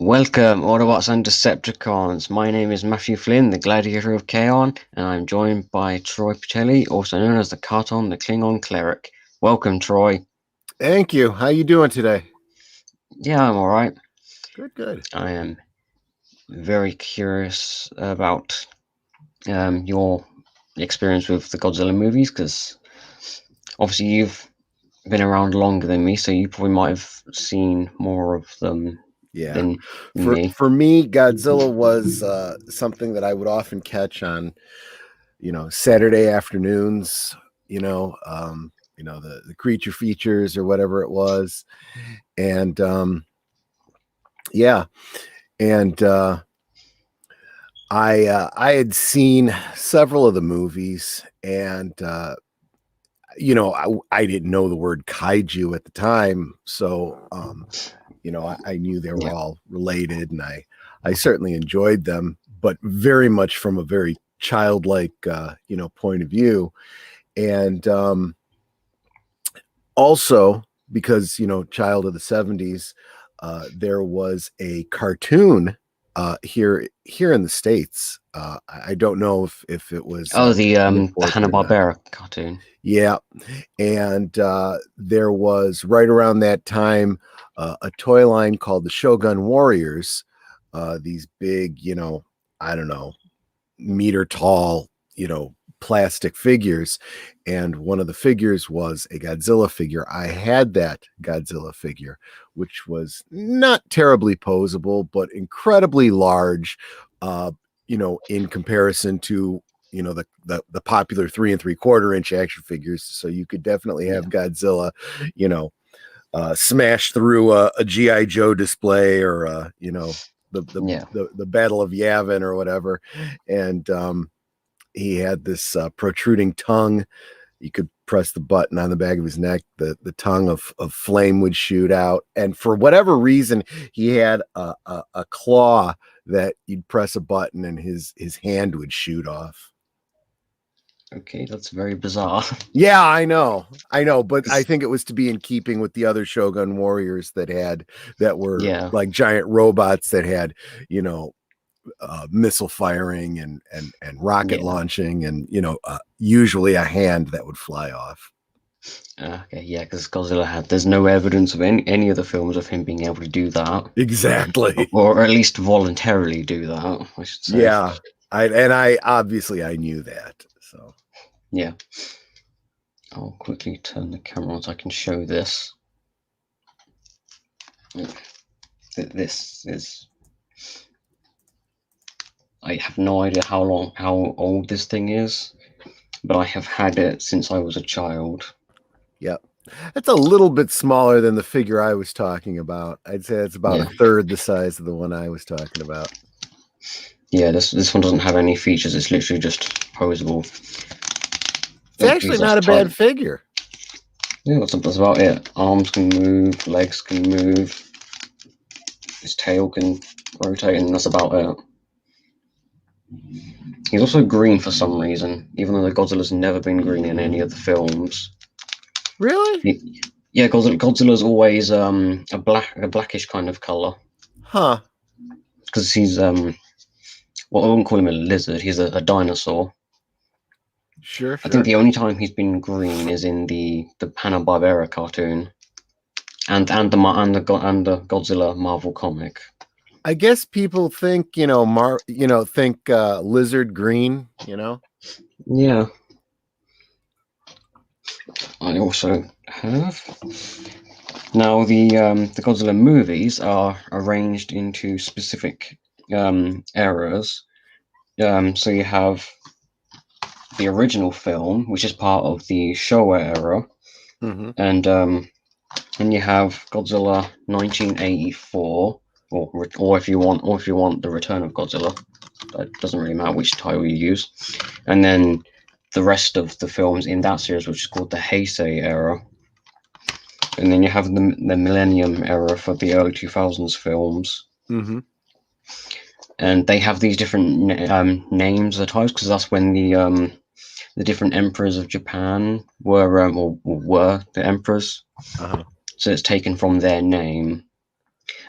Welcome, Autobots and Decepticons. My name is Matthew Flynn, the Gladiator of Kaon, and I'm joined by Troy Patelli, also known as the Carton, the Klingon Cleric. Welcome, Troy. Thank you. How you doing today? Yeah, I'm alright. Good. I am very curious about your experience with the Godzilla movies, because obviously you've been around longer than me, so you probably might have seen more of them Yeah. than For me. for me, Godzilla was something that I would often catch on, Saturday afternoons. The creature features or whatever it was, and yeah, and I had seen several of the movies, and I didn't know the word kaiju at the time, so I knew they were Yeah. all related, and I certainly enjoyed them, but very much from a very childlike point of view. And also because child of the 70s, there was a cartoon here in the States. I don't know if it was Oh, the imported or not. Hanna-Barbera cartoon. Yeah. And there was, right around that time, a toy line called the Shogun Warriors. These big, I don't know, meter tall, plastic figures. And one of the figures was a Godzilla figure. I had that Godzilla figure, which was not terribly posable, but incredibly large, in comparison to the popular 3 3/4 inch action figures. So you could definitely have Godzilla, smash through a GI Joe display, or the Battle of Yavin or whatever. And he had this protruding tongue. You could press the button on the back of his neck, the tongue of flame would shoot out, and for whatever reason he had a claw that you'd press a button and his hand would shoot off. Okay, that's very bizarre. Yeah, I know, but I think it was to be in keeping with the other Shogun Warriors that were like giant robots that had, missile firing and rocket launching, and usually a hand that would fly off. Okay, yeah, because there's no evidence of any of the films of him being able to do that. Exactly. Or at least voluntarily do that, I should say. Yeah, I obviously I knew that, so. Yeah. I'll quickly turn the camera on so I can show this. This is... I have no idea how old this thing is, but I have had it since I was a child. Yep. It's a little bit smaller than the figure I was talking about. I'd say it's about a third the size of the one I was talking about. Yeah, this one doesn't have any features. It's literally just posable. It's actually not a bad figure. Yeah, that's about it. Arms can move, legs can move, his tail can rotate, and that's about it. He's also green for some reason, even though the Godzilla's never been green in any of the films. Really? Yeah, Godzilla's always a blackish kind of color. Huh. Because he's well, I wouldn't call him a lizard. He's a dinosaur. Sure. I think the only time he's been green is in the Hanna-Barbera cartoon, and the Godzilla Marvel comic. I guess people think lizard green. Yeah. I also have now the Godzilla movies are arranged into specific eras. So you have the original film, which is part of the Showa era, and you have Godzilla 1984, or if you want the Return of Godzilla. It doesn't really matter which title you use, and then the rest of the films in that series, which is called the Heisei era, and then you have the Millennium era for the early 2000s films. And they have these different names of types because that's when the different emperors of Japan were the emperors. So it's taken from their name.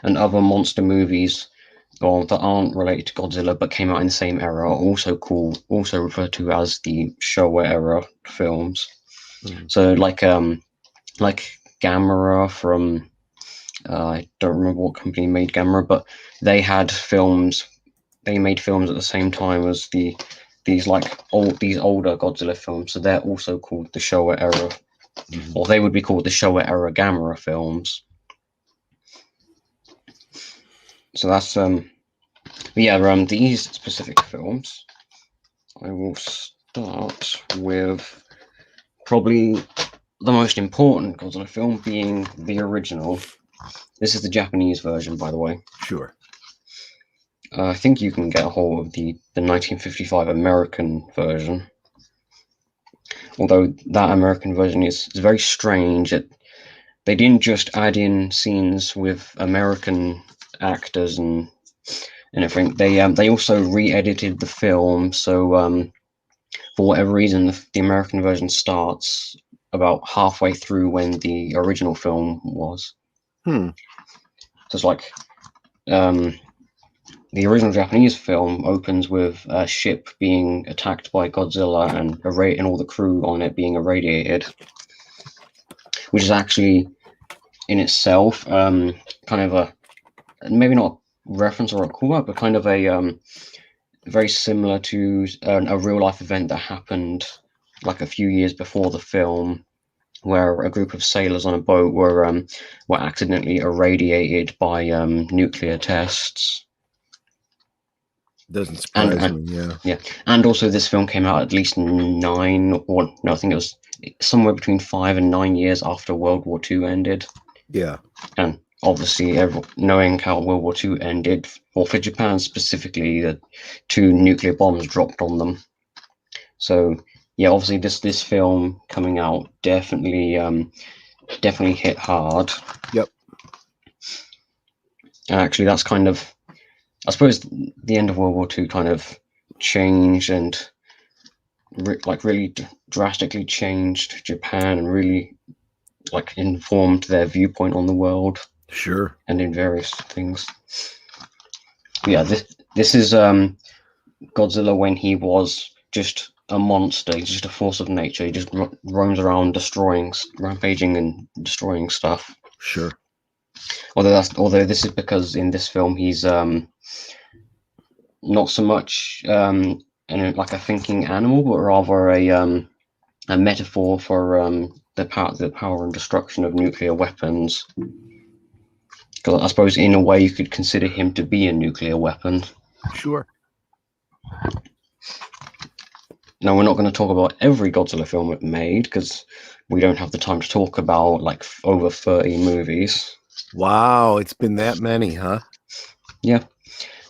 and other monster movies or that aren't related to Godzilla but came out in the same era are also referred to as the Showa era films. So like Gamera from I don't remember what company made Gamera, but they had films. They made films at the same time as these older Godzilla films, so they're also called the Showa era, or they would be called the Showa era Gamera films. So that's these specific films. I will start with probably the most important Godzilla film being the original. This is the Japanese version, by the way. Sure. I think you can get a hold of the 1955 American version. Although that American version is very strange. They didn't just add in scenes with American actors and everything. They also re-edited the film. So for whatever reason, the American version starts about halfway through when the original film was. So it's like the original Japanese film opens with a ship being attacked by Godzilla and all the crew on it being irradiated, which is actually in itself kind of a maybe not a reference or a callback, but kind of a very similar to a real life event that happened like a few years before the film, where a group of sailors on a boat were accidentally irradiated by nuclear tests. Doesn't surprise me, yeah. And also, this film came out at least I think it was somewhere between 5 and 9 years after World War II ended. Yeah. And obviously, knowing how World War II ended, or for Japan specifically, that 2 nuclear bombs dropped on them. So yeah, obviously this film coming out definitely hit hard. Yep. And actually, that's kind of, I suppose, the end of World War II kind of changed and really drastically changed Japan and really informed their viewpoint on the world. Sure. And in various things. Yeah, this is Godzilla when he was just a monster. He's just a force of nature. He just roams around rampaging and destroying stuff. Sure. Although this is because in this film he's not so much like a thinking animal, but rather a metaphor for the power and destruction of nuclear weapons. Because I suppose in a way you could consider him to be a nuclear weapon. Sure. Now, we're not going to talk about every Godzilla film made because we don't have the time to talk about over 30 movies. Wow, it's been that many, huh? Yeah.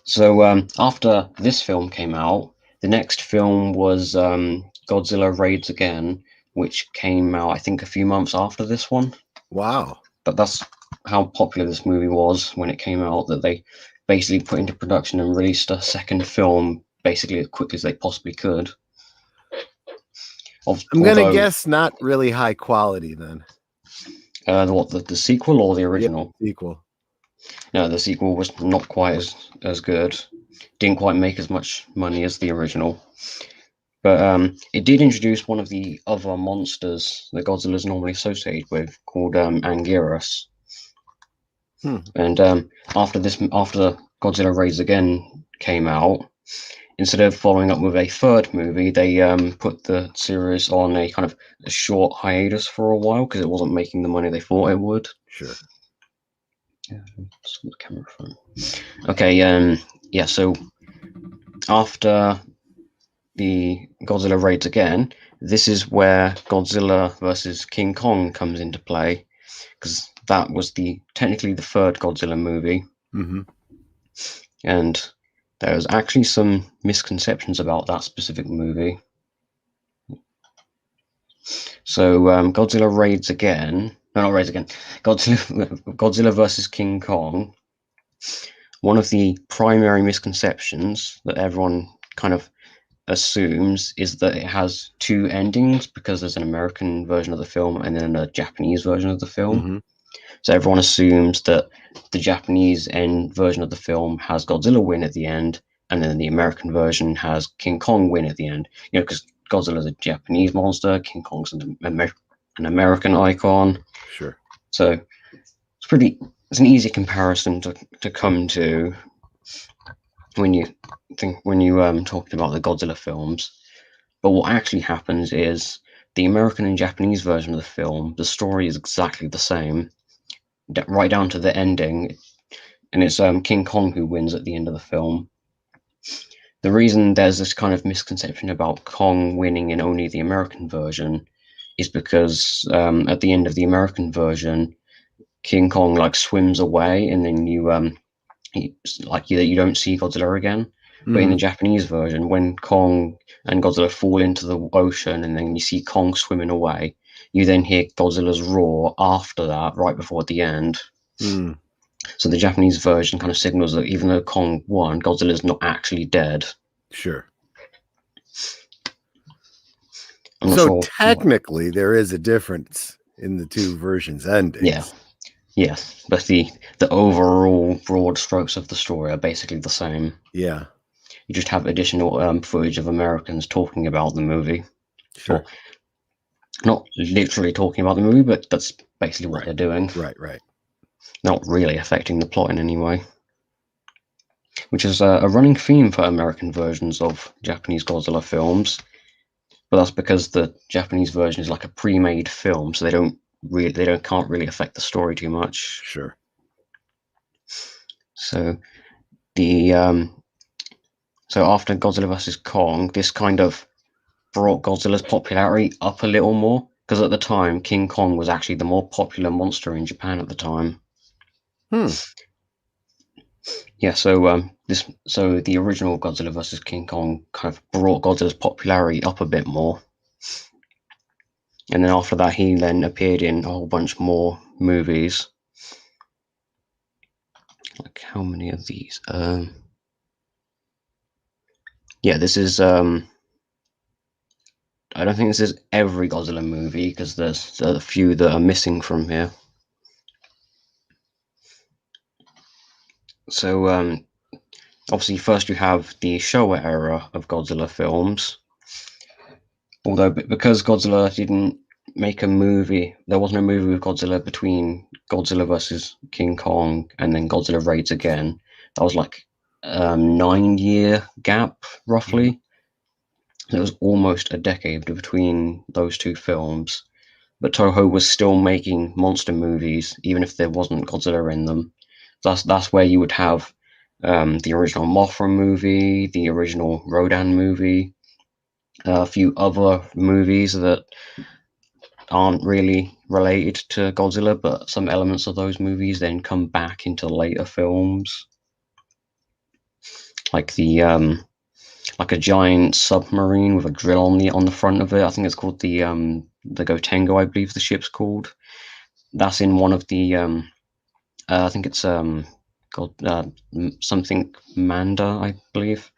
So after this film came out, the next film was Godzilla Raids Again, which came out, I think, a few months after this one. Wow. But that's how popular this movie was when it came out, that they basically put into production and released a second film basically as quickly as they possibly could. I'm going to guess not really high quality then. The sequel or the original? Yeah, sequel. No, the sequel was not quite as good. Didn't quite make as much money as the original. But it did introduce one of the other monsters that Godzilla is normally associated with, called Anguirus. And after Godzilla Raids Again came out, instead of following up with a third movie, they put the series on a kind of a short hiatus for a while because it wasn't making the money they thought it would. Sure. Yeah, that's the camera phone. Okay, yeah, so after the Godzilla Raids Again, this is where Godzilla versus King Kong comes into play, because that was technically the third Godzilla movie. And there was actually some misconceptions about that specific movie. So Godzilla Raids Again, no, not Raids Again, Godzilla versus King Kong. One of the primary misconceptions that everyone kind of assumes is that it has 2 endings, because there's an American version of the film and then a Japanese version of the film. So everyone assumes that the Japanese end version of the film has Godzilla win at the end, and then the American version has King Kong win at the end. Because Godzilla's a Japanese monster, King Kong's an American icon. Sure. So it's an easy comparison to come to when you talking about the Godzilla films. But what actually happens is the American and Japanese version of the film, the story is exactly the same, right down to the ending, and it's King Kong who wins at the end of the film. The reason there's this kind of misconception about Kong winning in only the American version is because at the end of the American version, King Kong like swims away, and then you don't see Godzilla again. But in the Japanese version, when Kong and Godzilla fall into the ocean and then you see Kong swimming away, you then hear Godzilla's roar after that, right before the end. So the Japanese version kind of signals that even though Kong won, Godzilla's not actually dead. Sure. I'm not So sure technically, there is a difference in the two versions' endings. Yes, but the overall broad strokes of the story are basically the same. Yeah. You just have additional footage of Americans talking about the movie. Sure. Or not literally talking about the movie, but that's basically what they're doing. Right. Not really affecting the plot in any way. Which is a running theme for American versions of Japanese Godzilla films. But that's because the Japanese version is like a pre-made film, so can't really affect the story too much. Sure. So so after Godzilla vs. Kong, this kind of brought Godzilla's popularity up a little more, because at the time King Kong was actually the more popular monster in Japan at the time. Yeah, so the original Godzilla vs. King Kong kind of brought Godzilla's popularity up a bit more. And then after that, he then appeared in a whole bunch more movies. Like, how many of these? Yeah, this is I don't think this is every Godzilla movie, because there's a few that are missing from here. So obviously first you have the Showa era of Godzilla films. Although because Godzilla didn't make a movie, there wasn't a movie with Godzilla between Godzilla vs. King Kong and then Godzilla Raids Again. That was like 9-year gap, roughly. There was almost a decade between those two films. But Toho was still making monster movies, even if there wasn't Godzilla in them. That's where you would have the original Mothra movie, the original Rodan movie, a few other movies that aren't really related to Godzilla, but some elements of those movies then come back into later films, like like a giant submarine with a drill on the front of it. I think it's called the Gotengo, I believe the ship's called. That's in one of the I think it's called something Manda, I believe.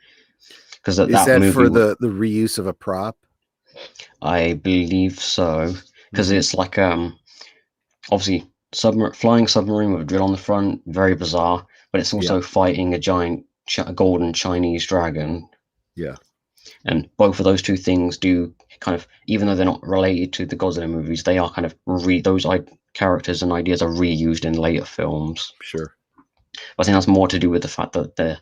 Because Is that movie, for the reuse of a prop? I believe so. Because it's like obviously flying submarine with a drill on the front, very bizarre. But it's also fighting a giant golden Chinese dragon. Yeah. And both of those two things do kind of, even though they're not related to the Godzilla movies, they are kind of those characters and ideas are reused in later films. Sure. I think that's more to do with the fact that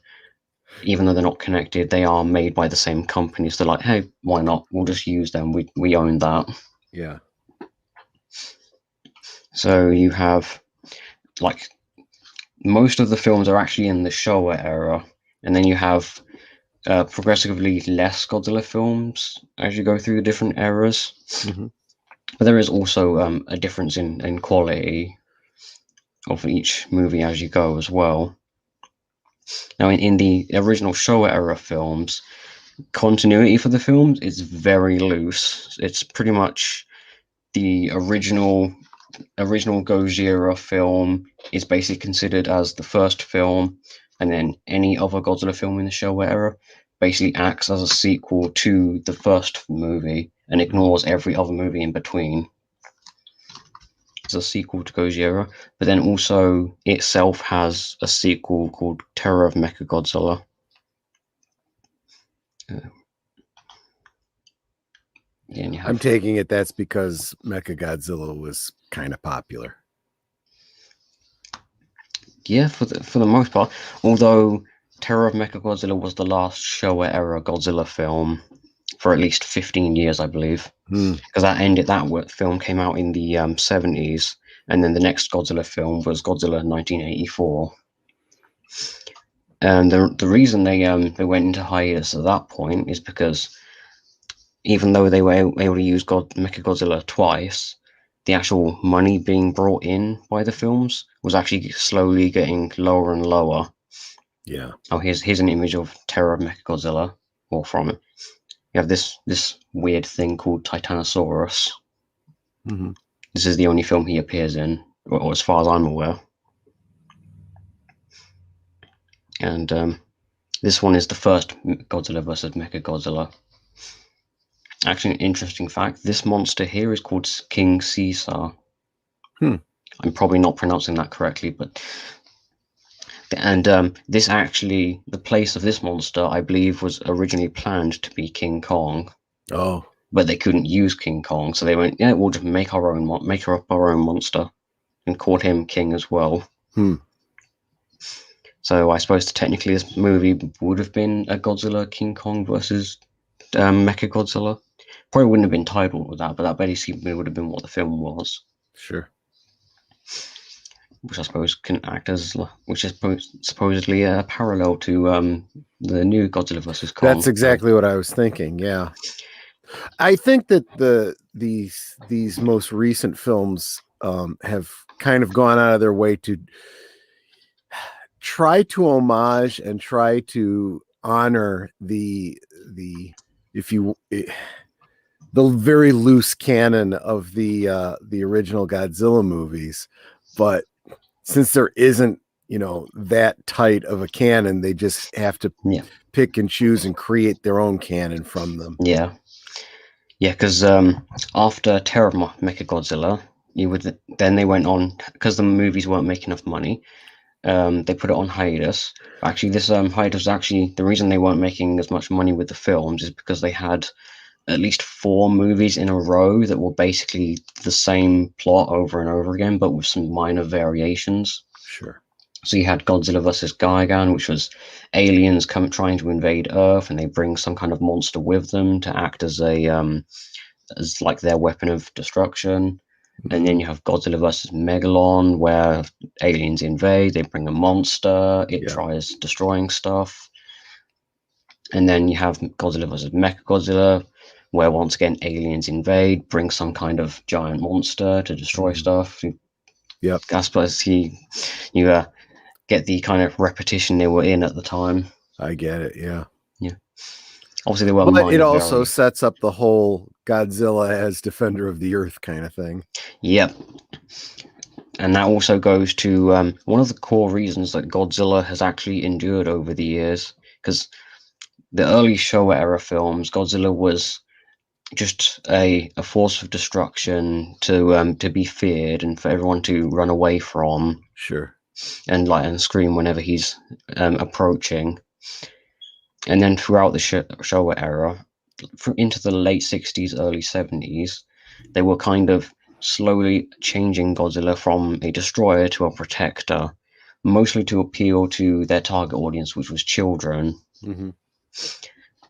even though they're not connected, they are made by the same company. So they're like, hey, why not? We'll just use them. We own that. Yeah. So you have, like, most of the films are actually in the Showa era, and then you have progressively less Godzilla films as you go through the different eras. But there is also a difference in quality of each movie as you go as well. Now, in the original Showa era films, continuity for the films is very loose. It's pretty much the original Gojira film is basically considered as the first film, and then any other Godzilla film in the Showa era basically acts as a sequel to the first movie and ignores every other movie in between. as a sequel to Gojira, but then also itself has a sequel called Terror of Mechagodzilla. I'm taking it that's because Mechagodzilla was kind of popular. Yeah, for the most part. Although Terror of Mechagodzilla was the last Showa era Godzilla film for at least 15 years, I believe, because that film came out in the 70s, and then the next Godzilla film was Godzilla 1984. And the reason they went into hiatus at that point is because even though they were able to use Mechagodzilla twice, the actual money being brought in by the films was actually slowly getting lower and lower. Yeah. Oh, here's an image of Terror of Mechagodzilla, or from it. You have this weird thing called Titanosaurus. Mm-hmm. This is the only film he appears in, or as far as I'm aware. And this one is the first Godzilla vs. Mechagodzilla. Actually, an interesting fact, this monster here is called King Caesar. I'm probably not pronouncing that correctly, but... And this actually, the place of this monster, I believe, was originally planned to be King Kong. Oh. But they couldn't use King Kong, so they went, yeah, we'll just make up our own monster, and called him King as well. So I suppose technically this movie would have been a Godzilla King Kong versus Mechagodzilla. Probably wouldn't have been titled with that, but that basically would have been what the film was. Sure. Which I suppose can act as, which is supposedly a parallel to the new Godzilla vs. Kong. That's exactly what I was thinking. Yeah, I think that these most recent films have kind of gone out of their way to try to homage and try to honor the very loose canon of the original Godzilla movies, but since there isn't that tight of a canon, they just have to pick and choose and create their own canon from them. Yeah, because after Terror of Mechagodzilla, then they went on, because the movies weren't making enough money. They put it on hiatus. Actually, this hiatus was actually the reason they weren't making as much money with the films is because they had at least 4 movies in a row that were basically the same plot over and over again, but with some minor variations. Sure. So you had Godzilla vs. Gigan, which was aliens trying to invade Earth, and they bring some kind of monster with them to act as as like their weapon of destruction. And then you have Godzilla vs. Megalon, where aliens invade, they bring a monster, it tries destroying stuff. And then you have Godzilla vs. Mechagodzilla, where once again aliens invade, bring some kind of giant monster to destroy stuff. Yep. I suppose you get the kind of repetition they were in at the time. I get it. Yeah. Obviously, they were. But it also sets up the whole Godzilla as defender of the earth kind of thing. Yep. And that also goes to one of the core reasons that Godzilla has actually endured over the years, because the early Showa era films, Godzilla was just a force of destruction to be feared and for everyone to run away from. Sure. And scream whenever he's approaching. And then throughout the Showa era, into the late 60s, early 70s, they were kind of slowly changing Godzilla from a destroyer to a protector, mostly to appeal to their target audience, which was children. Mm-hmm.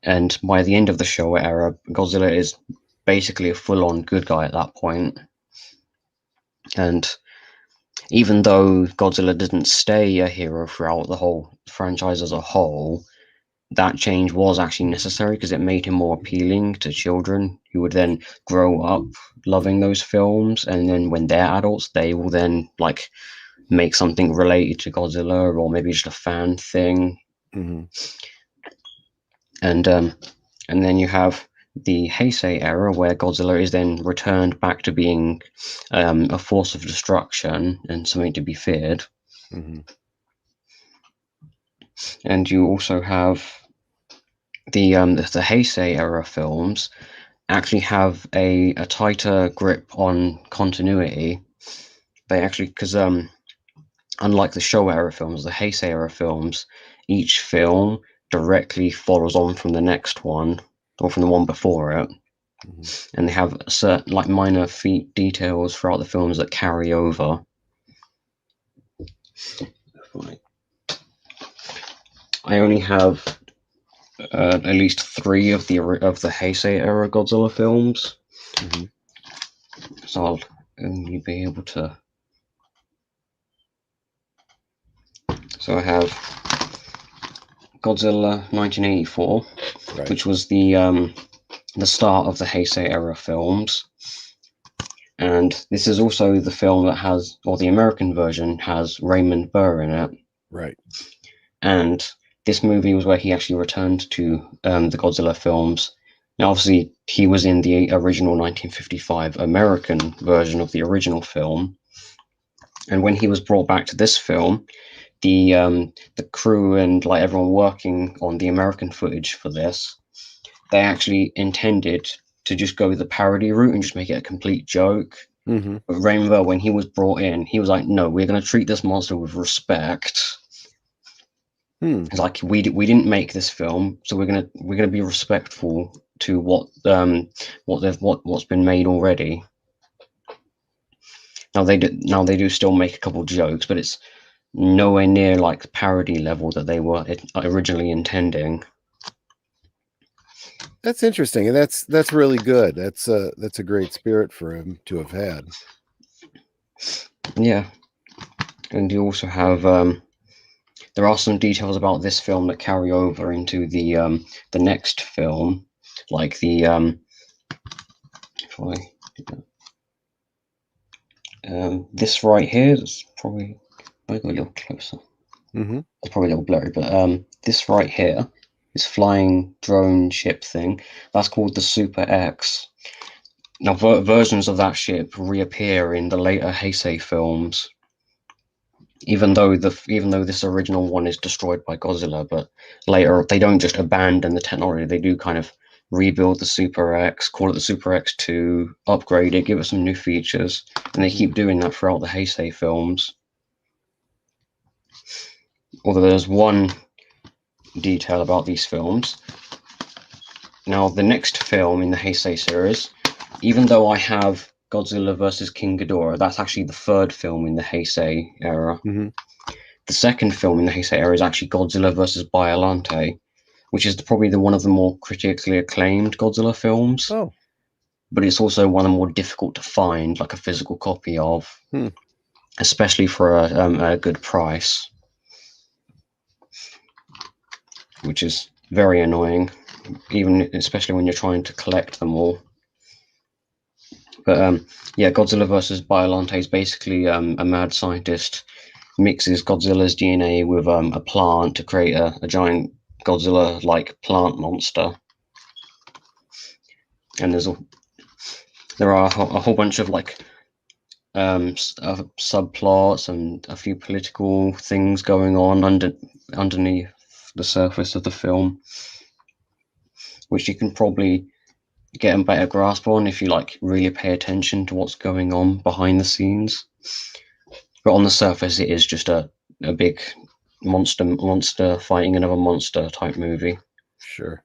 And by the end of the Showa era, Godzilla is basically a full-on good guy at that point. And even though Godzilla didn't stay a hero throughout the whole franchise as a whole, that change was actually necessary because it made him more appealing to children who would then grow up loving those films, and then when they're adults, they will then make something related to Godzilla, or maybe just a fan thing. Mm-hmm. And then you have the Heisei era, where Godzilla is then returned back to being a force of destruction and something to be feared. Mm-hmm. And you also have the Heisei era films actually have a tighter grip on continuity, They actually, because unlike the Showa era films, the Heisei era films, each film directly follows on from the next one or from the one before it, and they have certain like minor feat details throughout the films that carry over. I only have at least 3 of the Heisei era Godzilla films, so I'll only be able to. So I have Godzilla 1984, Right. which was the start of the Heisei era films, and this is also the film that has, or the American version has, Raymond Burr in it. Right. And this movie was where he actually returned to the Godzilla films. Now, obviously, he was in the original 1955 American version of the original film, and when he was brought back to this film, the crew and like everyone working on the American footage for this, they actually intended to just go the parody route and just make it a complete joke. Mm-hmm. But Rainbow, when he was brought in, he was like, "No, we're going to treat this monster with respect." It's like we didn't make this film, so we're gonna be respectful to what's been made already. Now they do still make a couple jokes, but it's nowhere near like the parody level that they were originally intending. That's interesting, and that's really good. That's a great spirit for him to have had. Yeah, and you also have there are some details about this film that carry over into the next film, like the if I this right here is probably, I go a little closer. It's probably a little blurry, but this right here, this flying drone ship thing, that's called the Super X. Now, versions of that ship reappear in the later Heisei films, even though this original one is destroyed by Godzilla. But later, they don't just abandon the technology; they do kind of rebuild the Super X, call it the Super X2, upgrade it, give it some new features, and they keep doing that throughout the Heisei films. Although there's one detail about these films. Now, the next film in the Heisei series, even though I have Godzilla vs. King Ghidorah, that's actually the 3rd film in the Heisei era. The 2nd film in the Heisei era is actually Godzilla vs. Biollante, which is probably one of the more critically acclaimed Godzilla films. Oh. But it's also one of the more difficult to find, like a physical copy of, especially for a good price, which is very annoying, especially when you're trying to collect them all. But yeah, Godzilla vs. Biollante is basically a mad scientist mixes Godzilla's DNA with a plant to create a giant Godzilla-like plant monster. And there are a whole bunch of like subplots and a few political things going on underneath the surface of the film, which you can probably get a better grasp on if you like really pay attention to what's going on behind the scenes. But on the surface, it is just a big monster fighting another monster type movie. Sure.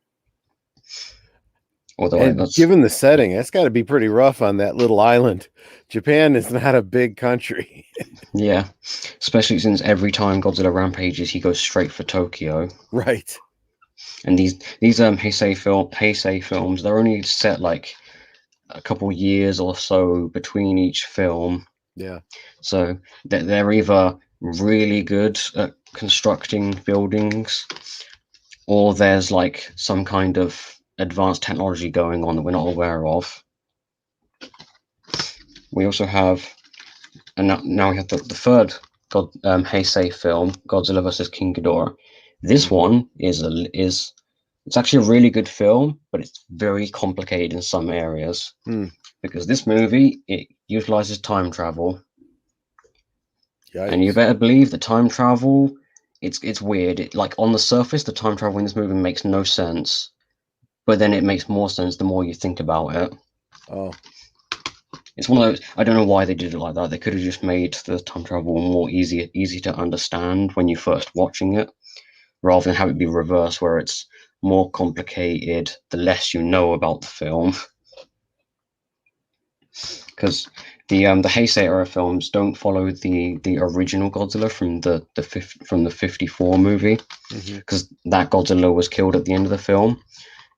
Although given the setting, that's got to be pretty rough on that little island. Japan is not a big country. Yeah, especially since every time Godzilla rampages, he goes straight for Tokyo. Right. And these Heisei films, they're only set like a couple years or so between each film. Yeah. So they're either really good at constructing buildings, or there's like some kind of advanced technology going on that we're not aware of. We also have, and now we have the 3rd Heisei film, Godzilla vs. King Ghidorah. This one is it's actually a really good film, but it's very complicated in some areas because this movie, it utilizes time travel. Yikes. And you better believe the time travel, it's weird. Like on the surface, the time travel in this movie makes no sense, but then it makes more sense the more you think about it. Oh. It's one of those. I don't know why they did it like that. They could have just made the time travel more easy to understand when you first watching it, rather than have it be reversed, where it's more complicated the less you know about the film. Because the Heisei era films don't follow the original Godzilla from the 54 movie, because that Godzilla was killed at the end of the film.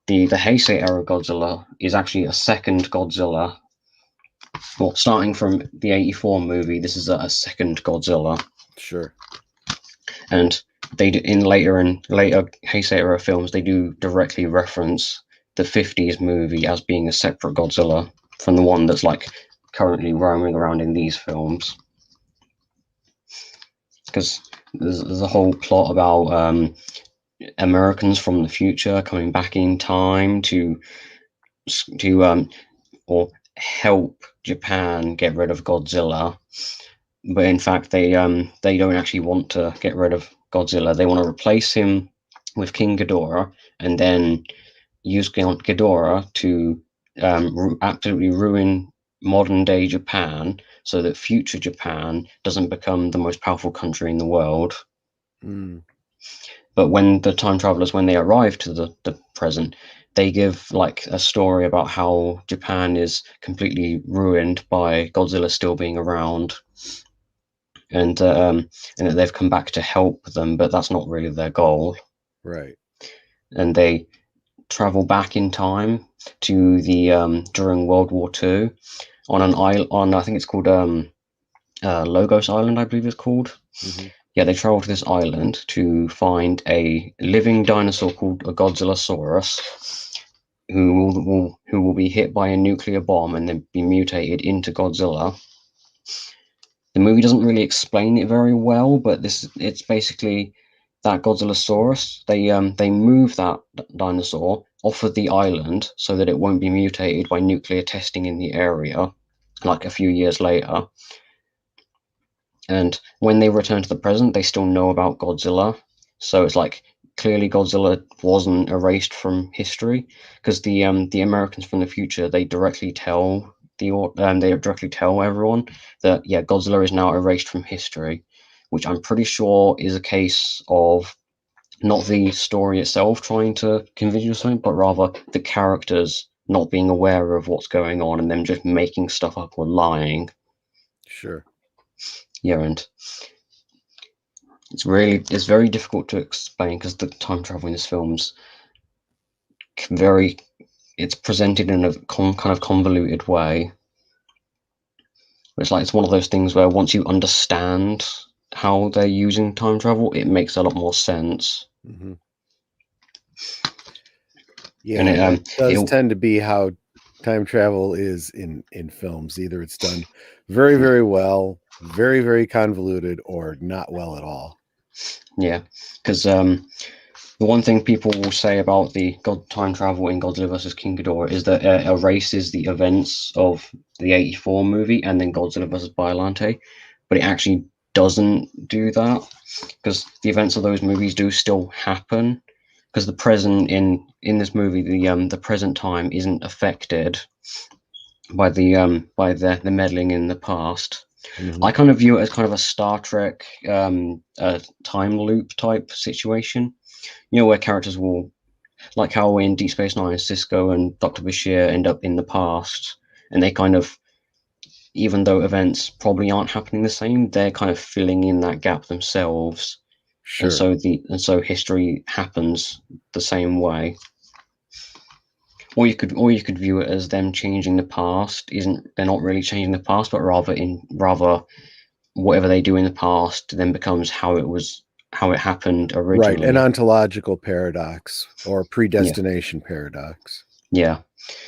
The Heisei era Godzilla is actually a second Godzilla. Well, starting from the 84 movie, this is a second Godzilla. Sure. And they do, in later Heisei era films, they do directly reference the 50s movie as being a separate Godzilla from the one that's like currently roaming around in these films. Because there's a whole plot about Americans from the future coming back in time to or help Japan get rid of Godzilla, but in fact they don't actually want to get rid of Godzilla. They want to replace him with King Ghidorah, and then use Ghidorah to absolutely ruin modern day Japan, so that future Japan doesn't become the most powerful country in the world. But when the time travelers, when they arrive to the present, they give like a story about how Japan is completely ruined by Godzilla still being around, and that they've come back to help them, but that's not really their goal. Right. And they travel back in time to the during World War II on an island. On, I think it's called Logos Island, I believe it's called. Yeah, they travel to this island to find a living dinosaur called a Godzillasaurus, who will be hit by a nuclear bomb and then be mutated into Godzilla. The movie doesn't really explain it very well, but it's basically that Godzillasaurus. They move that dinosaur off of the island so that it won't be mutated by nuclear testing in the area, like a few years later. And when they return to the present, they still know about Godzilla. So it's like clearly Godzilla wasn't erased from history, because the Americans from the future, they directly tell everyone that Godzilla is now erased from history, which I'm pretty sure is a case of not the story itself trying to convince you something, but rather the characters not being aware of what's going on and them just making stuff up or lying. Sure. Yeah, and it's very difficult to explain, because the time travel in this film's it's presented in a kind of convoluted way. It's one of those things where once you understand how they're using time travel, it makes a lot more sense. Yeah, and it does tend to be how time travel is in films. Either it's done very, very well, very, very convoluted, or not well at all. Yeah, because the one thing people will say about the time travel in Godzilla vs. King Ghidorah is that it erases the events of the 84 movie and then Godzilla vs. Biollante, but it actually doesn't do that, because the events of those movies do still happen, because the present in this movie, the present time isn't affected by the meddling in the past. I kind of view it as kind of a Star Trek time loop type situation, where characters will, like how in Deep Space Nine, Cisco and Dr. Bashir end up in the past, and they kind of, even though events probably aren't happening the same, they're kind of filling in that gap themselves. Sure. And so history happens the same way. Or you could view it as them changing the past. They're not really changing the past, but rather whatever they do in the past then becomes how it happened originally. Right, an ontological paradox or predestination paradox. Yeah,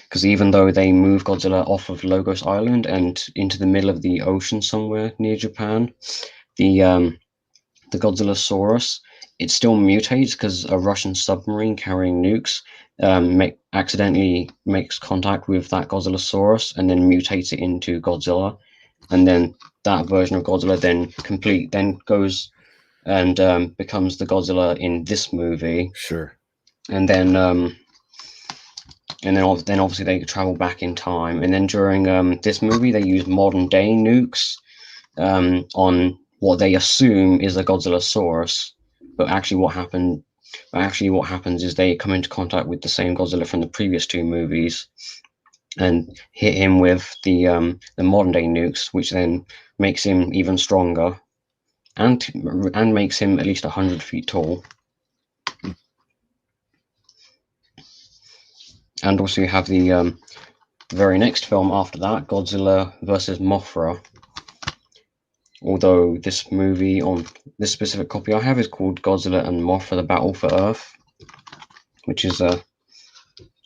because even though they move Godzilla off of Logos Island and into the middle of the ocean somewhere near Japan, the Godzillasaurus, it still mutates, because a Russian submarine carrying nukes accidentally makes contact with that Godzillasaurus and then mutates it into Godzilla, and then that version of Godzilla then goes and becomes the Godzilla in this movie. Sure. And then and then obviously they travel back in time. And then during this movie, they use modern day nukes on what they assume is a Godzillasaurus, but actually what happens is they come into contact with the same Godzilla from the previous two movies and hit him with the modern day nukes, which then makes him even stronger and makes him at least 100 feet tall. And also you have the very next film after that, Godzilla versus Mothra. Although this movie on this specific copy I have is called Godzilla and Mothra: The Battle for Earth, which is I'm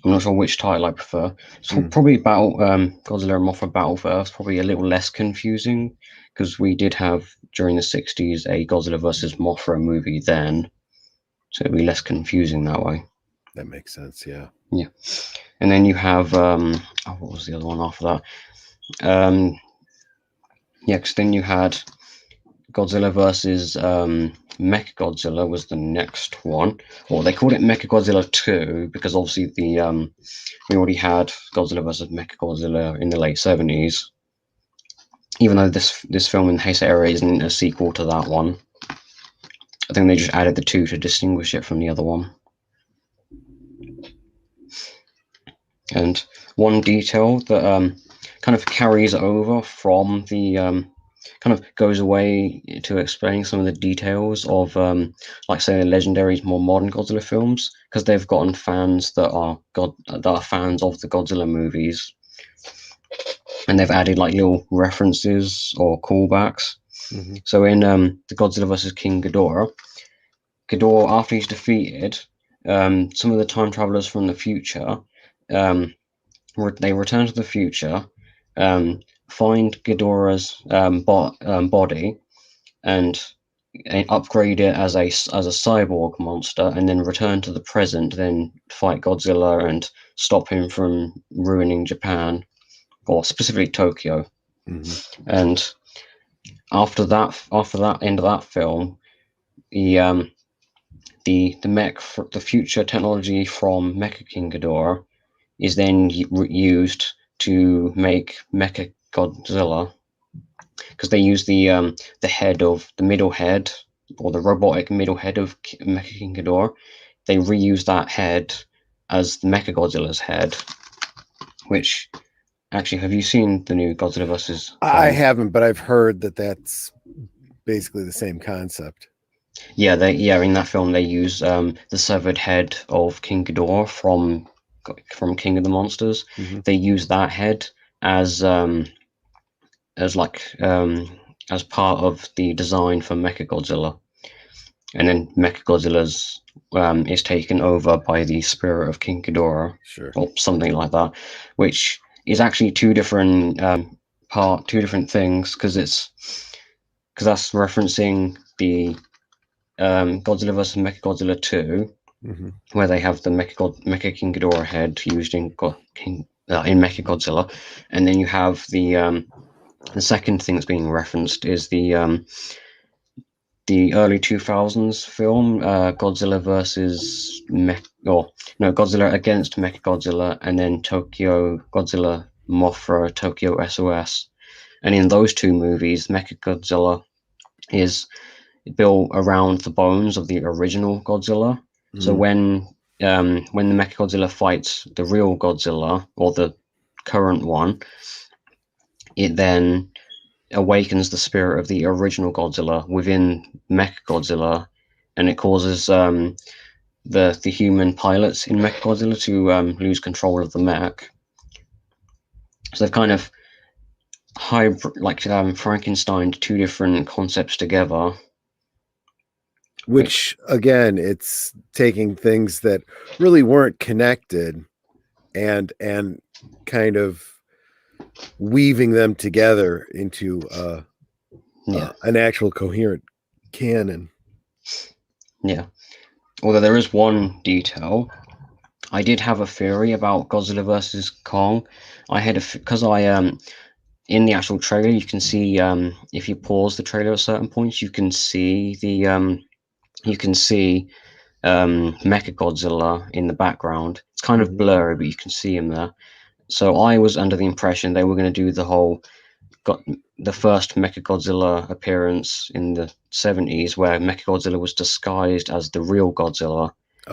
not sure which title I prefer. So probably Godzilla and Mothra: Battle for Earth, probably a little less confusing because we did have during the 60s a Godzilla versus Mothra movie then, so it'd be less confusing that way. That makes sense, yeah. Yeah, and then you have what was the other one after that? Yeah, because then you had Godzilla versus Mecha Godzilla was the next one. Or they called it Mecha Godzilla 2 because obviously we already had Godzilla versus Mecha Godzilla in the late 70s. Even though this film in the Heisei era isn't a sequel to that one. I think they just added the 2 to distinguish it from the other one. And one detail that kind of carries over from the kind of goes away to explain some of the details of like say the legendary more modern Godzilla films, because they've gotten fans that are fans of the Godzilla movies, and they've added like little references or callbacks. So in the Godzilla vs. King Ghidorah, after he's defeated, some of the time travelers from the future they return to the future, find Ghidorah's body, and upgrade it as a cyborg monster, and then return to the present, then fight Godzilla and stop him from ruining Japan, or specifically Tokyo. And after that end of that film, the future technology from Mecha King Ghidorah is then used to make Mecha Godzilla, because they use the middle head, or the robotic middle head of Mecha King Ghidorah. They reuse that head as the Mecha Godzilla's head. Which, actually, have you seen the new Godzilla vs. Kong? I haven't, but I've heard that that's basically the same concept. Yeah, in that film they use the severed head of King Ghidorah from King of the Monsters. They use that head as part of the design for Mechagodzilla, and then Mechagodzilla's is taken over by the spirit of King Ghidorah, or something like that, which is actually two different things, because that's referencing the Godzilla vs. Mechagodzilla 2. Where they have the Mecha King Ghidorah head used in Mechagodzilla, and then you have the second thing that's being referenced is the early 2000s film Godzilla versus Godzilla against Mechagodzilla, and then Godzilla Mothra Tokyo SOS, and in those two movies, Mechagodzilla is built around the bones of the original Godzilla. So when the Mechagodzilla fights the real Godzilla, or the current one, it then awakens the spirit of the original Godzilla within Mechagodzilla, and it causes the human pilots in Mechagodzilla to lose control of the mech. So they've kind of Frankensteined two different concepts together. Which, again, it's taking things that really weren't connected and kind of weaving them together into an actual coherent canon. Yeah. Although there is one detail. I did have a theory about Godzilla versus Kong. Because in the actual trailer, you can see if you pause the trailer at certain points, you can see Mecha Godzilla in the background. It's kind of Mhm. blurry, but you can see him there. So I was under the impression they were going to do the whole got the first Mechagodzilla appearance in the 70s, where Mechagodzilla was disguised as the real Godzilla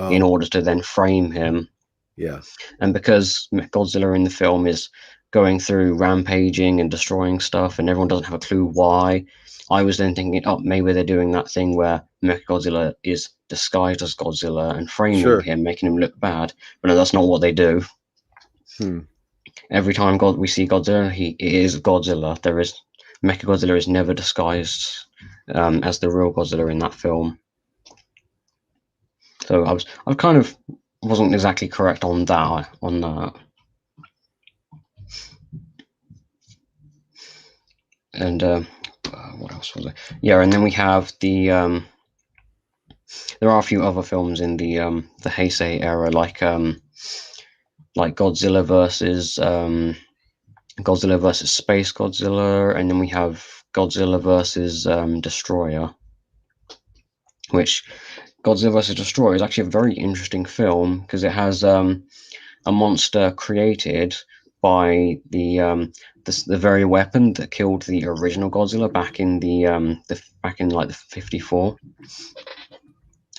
in Oh, order to then frame him. yeah, And because Godzilla in the film is going through rampaging and destroying stuff, and everyone doesn't have a clue why, I was then thinking, oh, maybe they're doing that thing where Mechagodzilla is disguised as Godzilla and framing sure. him, making him look bad. But no, that's not what they do. Hmm. Every time we see Godzilla, he is Godzilla. Mechagodzilla is never disguised as the real Godzilla in that film. So I kind of wasn't exactly correct on that. And what else was it? Yeah, and then we have there are a few other films in the Heisei era, like Godzilla versus Space Godzilla, and then we have Godzilla versus Destroyer, which Godzilla vs. Destroyer is actually a very interesting film because it has a monster created by the very weapon that killed the original Godzilla back in back in like the 54,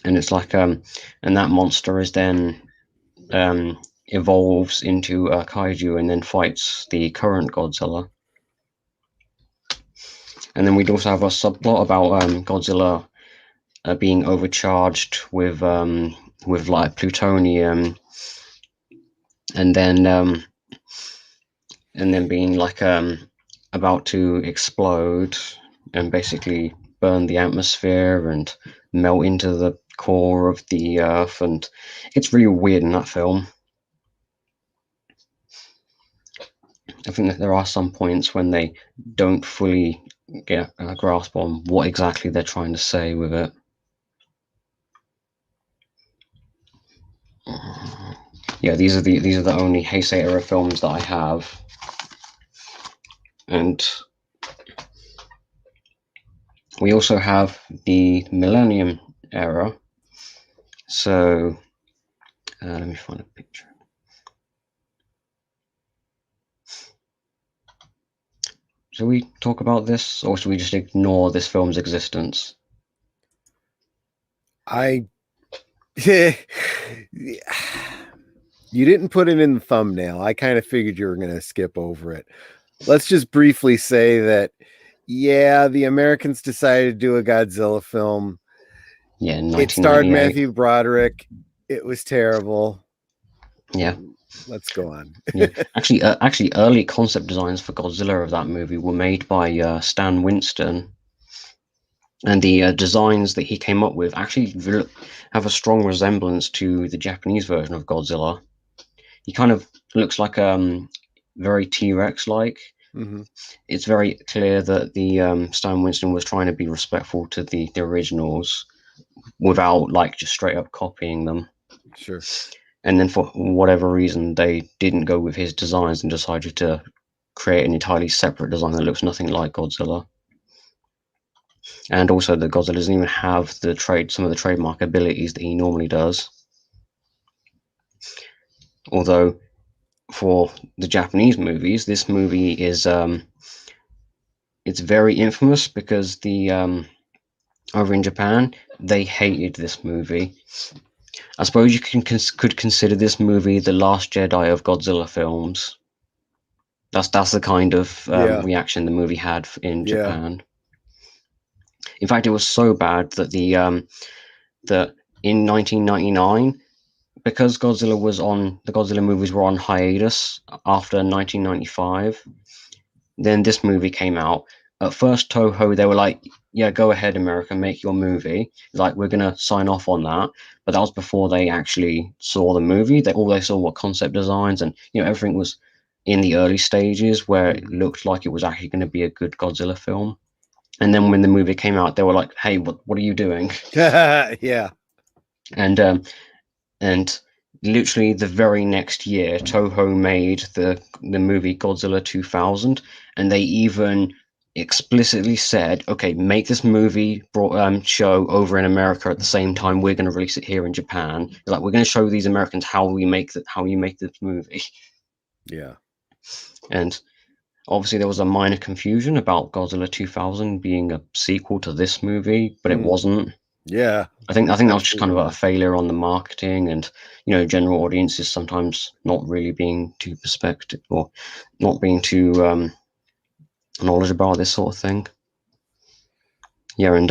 and it's like and that monster is then evolves into a kaiju and then fights the current Godzilla. And then we'd also have a subplot about Godzilla being overcharged with like plutonium, and then being like about to explode and basically burn the atmosphere and melt into the core of the earth, and it's really weird in that film. I think that there are some points when they don't fully get a grasp on what exactly they're trying to say with it. Yeah, these are the only Heisei era films that I have, and we also have the Millennium era. So let me find a picture. Should we talk about this, or should we just ignore this film's existence? I you didn't put it in the thumbnail. I kind of figured you were going to skip over it. Let's just briefly say that, yeah, the Americans decided to do a Godzilla film. Yeah, It starred 1998. Matthew Broderick. It was terrible. Yeah, Let's go on. yeah. Actually, early concept designs for Godzilla of that movie were made by Stan Winston, and the designs that he came up with actually have a strong resemblance to the Japanese version of Godzilla. He kind of looks like very T-Rex like. Mm-hmm. It's very clear that the Stan Winston was trying to be respectful to the originals without like just straight up copying them. Sure. And then for whatever reason, they didn't go with his designs and decided to create an entirely separate design that looks nothing like Godzilla. And also, the Godzilla doesn't even have some of the trademark abilities that he normally does. Although, for the Japanese movies, this movie is it's very infamous because the over in Japan they hated this movie. I suppose you could consider this movie the Last Jedi of Godzilla films. That's the kind of Yeah. reaction the movie had in Yeah. Japan. In fact, it was so bad that that in 1999, because the Godzilla movies were on hiatus after 1995, then this movie came out. At first, Toho, they were like, yeah, go ahead, America, make your movie. Like, we're going to sign off on that. But that was before they actually saw the movie. All they saw were concept designs, and everything was in the early stages where it looked like it was actually going to be a good Godzilla film. And then when the movie came out, they were like, hey, what are you doing? Yeah. And literally the very next year, Toho made the movie Godzilla 2000, and they even explicitly said, okay, make this movie show over in America at the same time we're going to release it here in Japan. Like, we're going to show these Americans how you make this movie. Yeah. And obviously there was a minor confusion about Godzilla 2000 being a sequel to this movie, but it wasn't. Yeah. I think that was just kind of a failure on the marketing, and general audiences sometimes not really being too perspective or not being too knowledgeable about this sort of thing. Yeah, and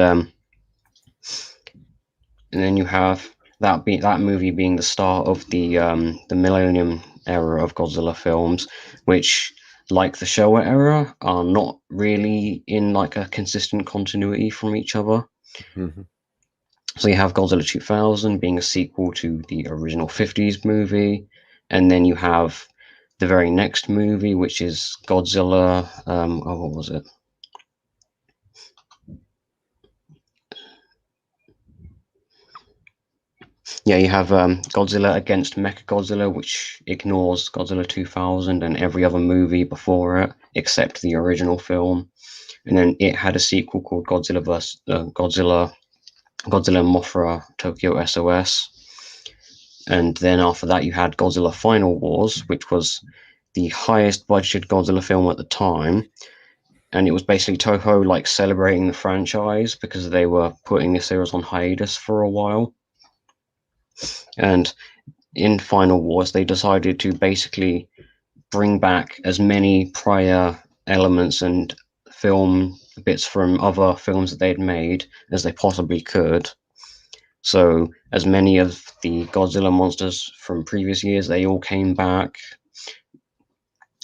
then you have that movie being the start of the Millennium era of Godzilla films, which, like the Showa era, are not really in like a consistent continuity from each other. Mm-hmm. So you have Godzilla 2000 being a sequel to the original 50s movie, and then you have the very next movie, which is Godzilla. What was it? Yeah, you have Godzilla against Mechagodzilla, which ignores Godzilla 2000 and every other movie before it, except the original film. And then it had a sequel called Godzilla Mothra Tokyo SOS. And then after that, you had Godzilla Final Wars, which was the highest budgeted Godzilla film at the time. And it was basically Toho like celebrating the franchise because they were putting this series on hiatus for a while. And in Final Wars, they decided to basically bring back as many prior elements and film bits from other films that they'd made as they possibly could. So as many of the Godzilla monsters from previous years, they all came back.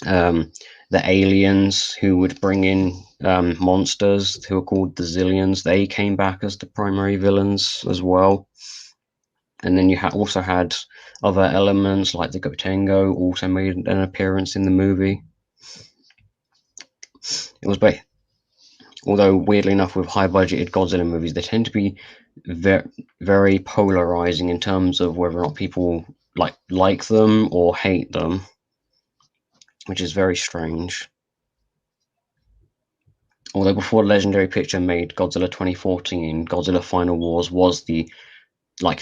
The aliens who would bring in monsters who are called the Zillions, they came back as the primary villains as well. And then you also had other elements like the Gotengo also made an appearance in the movie. It was although weirdly enough, with high-budgeted Godzilla movies, they tend to be very polarizing in terms of whether or not people like them or hate them, which is very strange. Although before Legendary Picture made Godzilla 2014, Godzilla Final Wars was the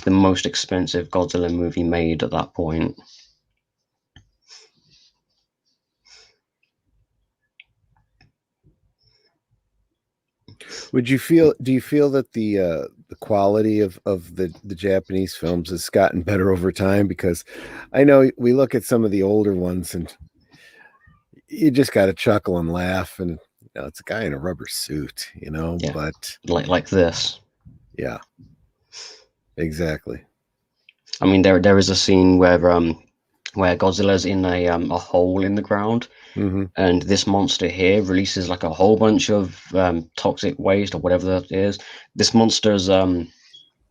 most expensive Godzilla movie made at that point. Do you feel that the quality of the Japanese films has gotten better over time? Because I know we look at some of the older ones and you just got to chuckle and laugh, and it's a guy in a rubber suit, Yeah. but like this. Yeah, exactly. I mean, there is a scene where Godzilla's in a hole in the ground, and this monster here releases like a whole bunch of toxic waste or whatever that is. This monster's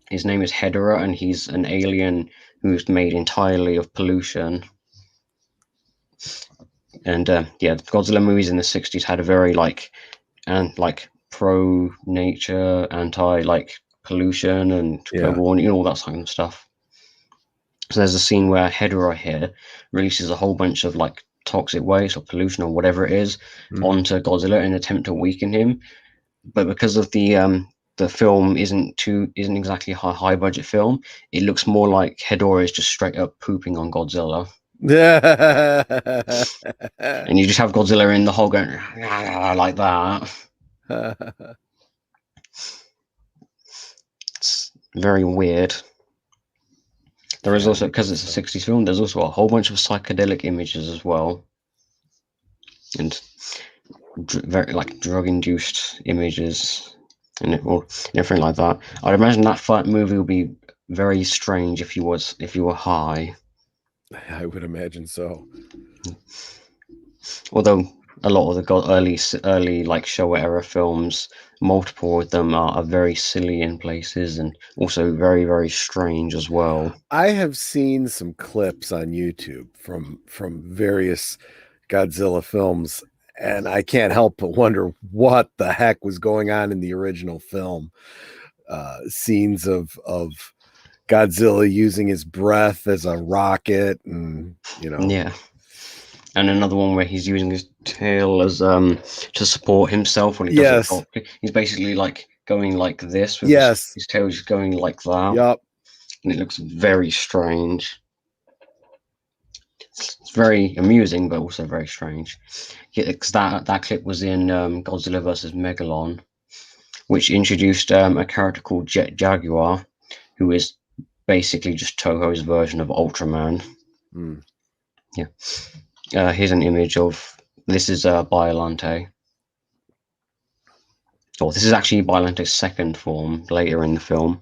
his name is Ghidorah, and he's an alien who's made entirely of pollution. And yeah, the Godzilla movies in the 60s had a very pro nature, anti pollution and global warming, all that kind of stuff. So there's a scene where Ghidorah here releases a whole bunch of toxic waste or pollution or whatever it is onto Godzilla in an attempt to weaken him. But because of the film isn't exactly a high budget film, it looks more like Ghidorah is just straight up pooping on Godzilla. And you just have Godzilla in the hole going like that. It's very weird. There is also, because it's a 60s film, there's also a whole bunch of psychedelic images as well. And very drug-induced images and everything like that. I'd imagine that movie would be very strange if you were high. I would imagine so. Although a lot of the early Showa era films, multiple of them are very silly in places and also very, very strange as well. I have seen some clips on YouTube from various Godzilla films, and I can't help but wonder what the heck was going on in the original film. Scenes of Godzilla using his breath as a rocket, and Yeah. And another one where he's using his tail as to support himself when he does it Yes. properly. He's basically like going like this with Yes. his tail just going like that, Yup. and it looks very strange. It's very amusing, but also very strange. Yeah, because that clip was in Godzilla vs. Megalon, which introduced a character called Jaguar, who is basically just Toho's version of Ultraman. Mm. Yeah. Here's an image of this is Biollante. Oh, this is actually Biolante's second form later in the film.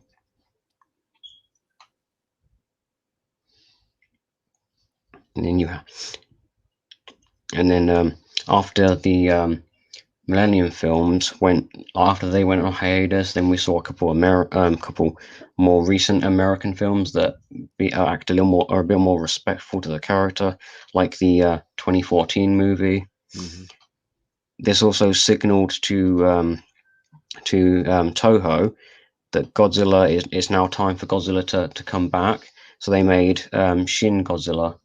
And then after the Millennium films after they went on hiatus, then we saw a couple more recent American films that act a bit more respectful to the character, like the 2014 movie. Mm-hmm. This also signaled to Toho that Godzilla is now time for Godzilla to come back. So they made Shin Godzilla,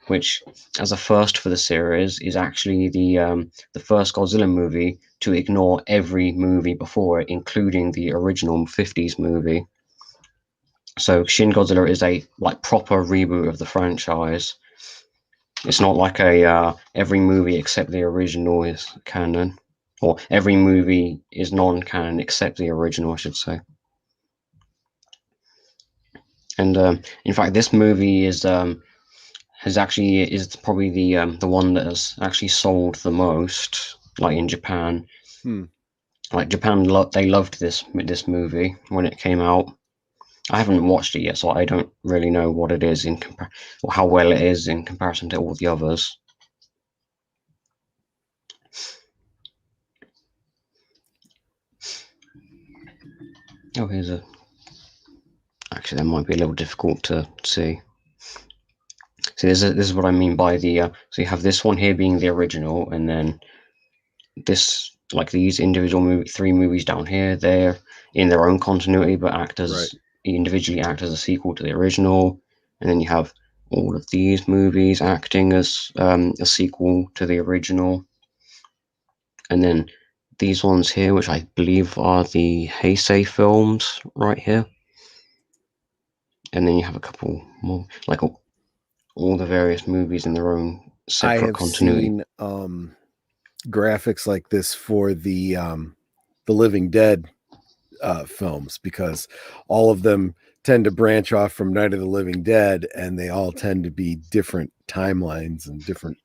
which, as a first for the series, is actually the first Godzilla movie to ignore every movie before it, including the original '50s movie. So Shin Godzilla is a proper reboot of the franchise. It's not like a every movie except the original is canon, or every movie is non-canon except the original, I should say. And in fact, this movie is probably the one that has actually sold the most, like in Japan. Hmm. Like Japan, they loved this movie when it came out. I haven't watched it yet, so I don't really know what it is or how well it is in comparison to all the others. Oh, actually, that might be a little difficult to see. So this is what I mean by so you have this one here being the original, and then this, like these individual three movies down here, they're in their own continuity, but individually act as a sequel to the original. And then you have all of these movies acting as a sequel to the original. And then these ones here, which I believe are the Heisei films right here. And then you have a couple more, like all the various movies in their own I separate have continuity. seen graphics like this for the Living Dead films, because all of them tend to branch off from Night of the Living Dead, and they all tend to be different timelines and different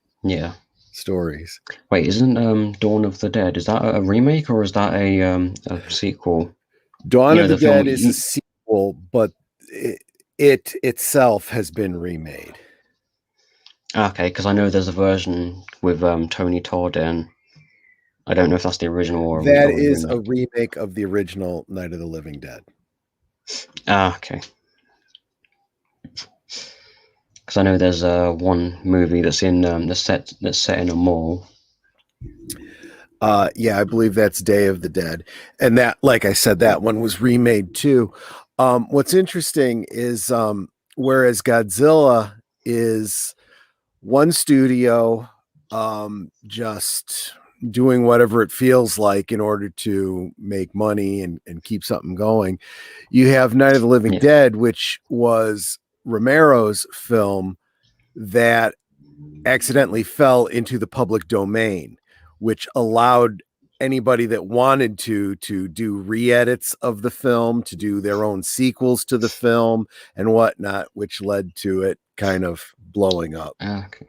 stories. Wait, isn't Dawn of the Dead, is that a remake or is that a sequel? Dawn of the film. Dead is a sequel, but it itself has been remade. Okay, because I know there's a version with Tony Todd in. I don't know if that's the original or That a is remake. a remake of the original Night of the Living Dead. Okay. Because I know there's one movie that's in that's set in a mall. Yeah, I believe that's Day of the Dead, and that, like I said, that one was remade too. What's interesting is whereas Godzilla is one studio just doing whatever it feels like in order to make money and keep something going, you have Night of the Living Dead, which was Romero's film that accidentally fell into the public domain, which allowed anybody that wanted to do re-edits of the film, to do their own sequels to the film and whatnot, which led to it kind of blowing up. Okay.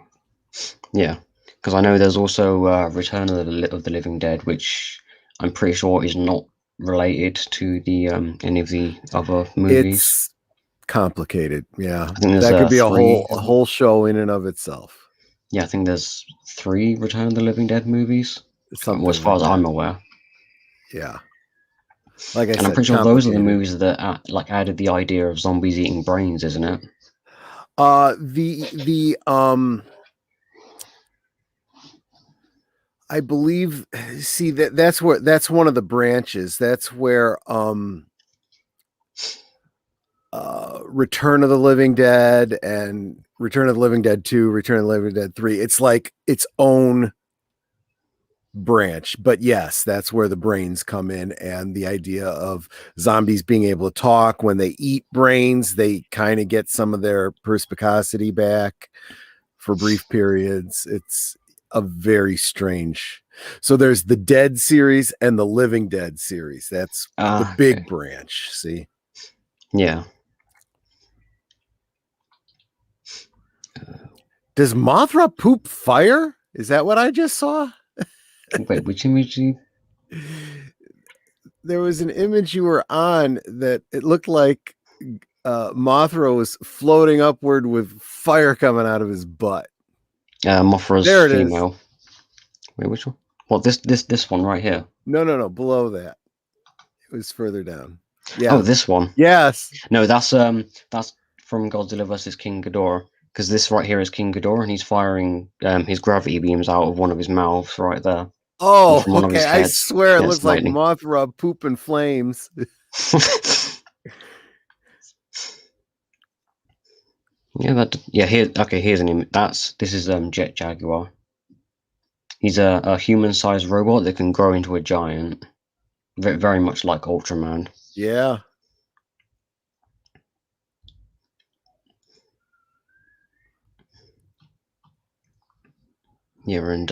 Yeah, because I know there's also Return of the Living Dead, which I'm pretty sure is not related to the any of the other movies. It's complicated. Yeah, I think there's that could be a three. whole show in and of itself. Yeah, I think there's 3 Return of the Living Dead movies, Something as far like as that. I'm aware. Yeah, like I And said, I'm pretty sure those are the movies that added the idea of zombies eating brains, isn't it? I believe, see, that's one of the branches. That's where Return of the Living Dead and Return of the Living Dead 2, Return of the Living Dead 3. It's like its own branch. But yes, that's where the brains come in, and the idea of zombies being able to talk when they eat brains, they kind of get some of their perspicacity back for brief periods. It's a very strange. So there's the Dead series and the Living Dead series. That's the big branch. See? Yeah. Does Mothra poop fire? Is that what I just saw? Wait, which image? There was an image you were on that it looked like Mothra was floating upward with fire coming out of his butt. Mothra's there it female. Is. Wait, which one? Well, this one right here. No. Below that. It was further down. Yeah. Oh, this one. Yes. No, that's from Godzilla vs. King Ghidorah. Because this right here is King Ghidorah, and he's firing his gravity beams out of one of his mouths right there. Oh, okay. I swear it looks lightning. like Mothra pooping flames. Here's an image. This is Jet Jaguar. He's a human-sized robot that can grow into a giant, very, very much like Ultraman. Yeah. Yeah, and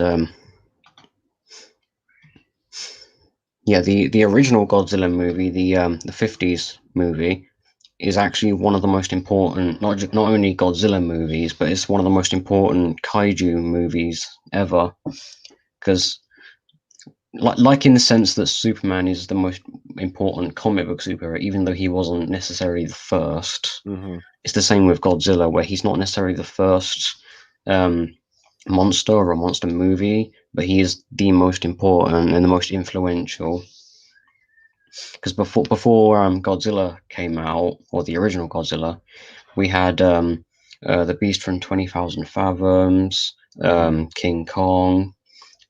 the original Godzilla movie, the 50s movie, is actually one of the most important, not only Godzilla movies, but it's one of the most important kaiju movies ever. Because, like in the sense that Superman is the most important comic book superhero, even though he wasn't necessarily the first. Mm-hmm. It's the same with Godzilla, where he's not necessarily the first monster or a monster movie, but he is the most important and the most influential. Because before Godzilla came out, or the original Godzilla, we had the Beast from 20,000 Fathoms, King Kong.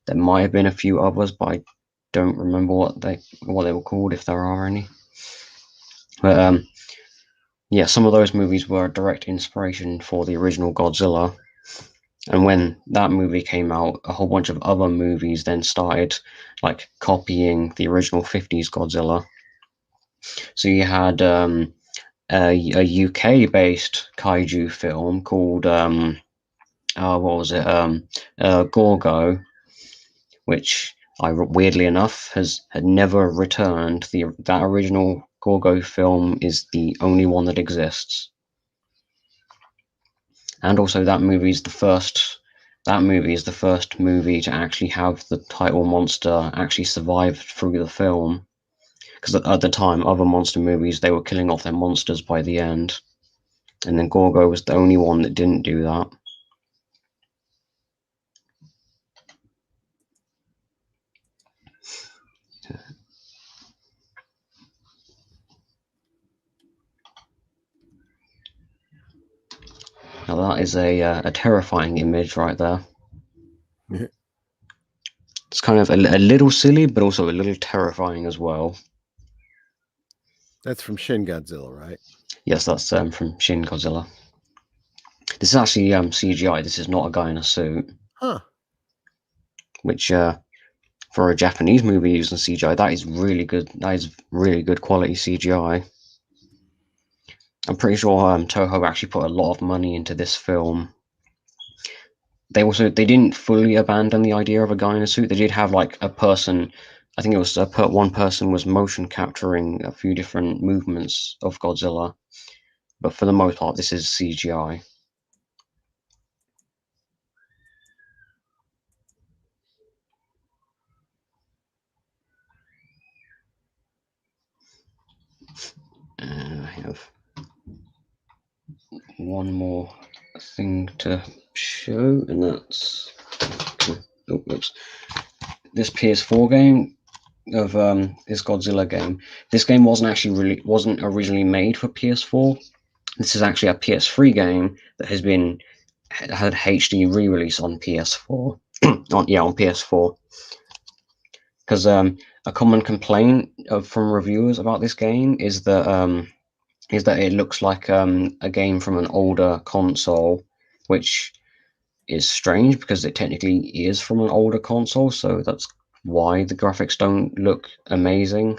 There might have been a few others, but I don't remember what they were called, if there are any. But some of those movies were a direct inspiration for the original Godzilla. And when that movie came out, a whole bunch of other movies then started like copying the original 50s Godzilla. So you had a UK-based kaiju film called Gorgo, which weirdly enough had never returned. That original Gorgo film is the only one that exists. And also that movie is the first movie to actually have the title monster actually survive through the film. Because at the time, other monster movies, they were killing off their monsters by the end. And then Gorgo was the only one that didn't do that. Now that is a terrifying image right there. It's kind of a little silly, but also a little terrifying as well. That's from Shin Godzilla, right? Yes, that's from Shin Godzilla. This is actually CGI. This is not a guy in a suit. Huh. Which, for a Japanese movie using CGI, that is really good. That is really good quality CGI. I'm pretty sure Toho actually put a lot of money into this film. They didn't fully abandon the idea of a guy in a suit. They did have like a person. I think it was one person was motion capturing a few different movements of Godzilla, but for the most part, this is CGI. And I have one more thing to show, and that's this PS4 game of this Godzilla game. This game wasn't originally made for PS4. This is actually a PS3 game that had HD re-release on PS4. on PS4. Because a common complaint from reviewers about this game is that is that it looks like a game from an older console, which is strange because it technically is from an older console, so that's why the graphics don't look amazing.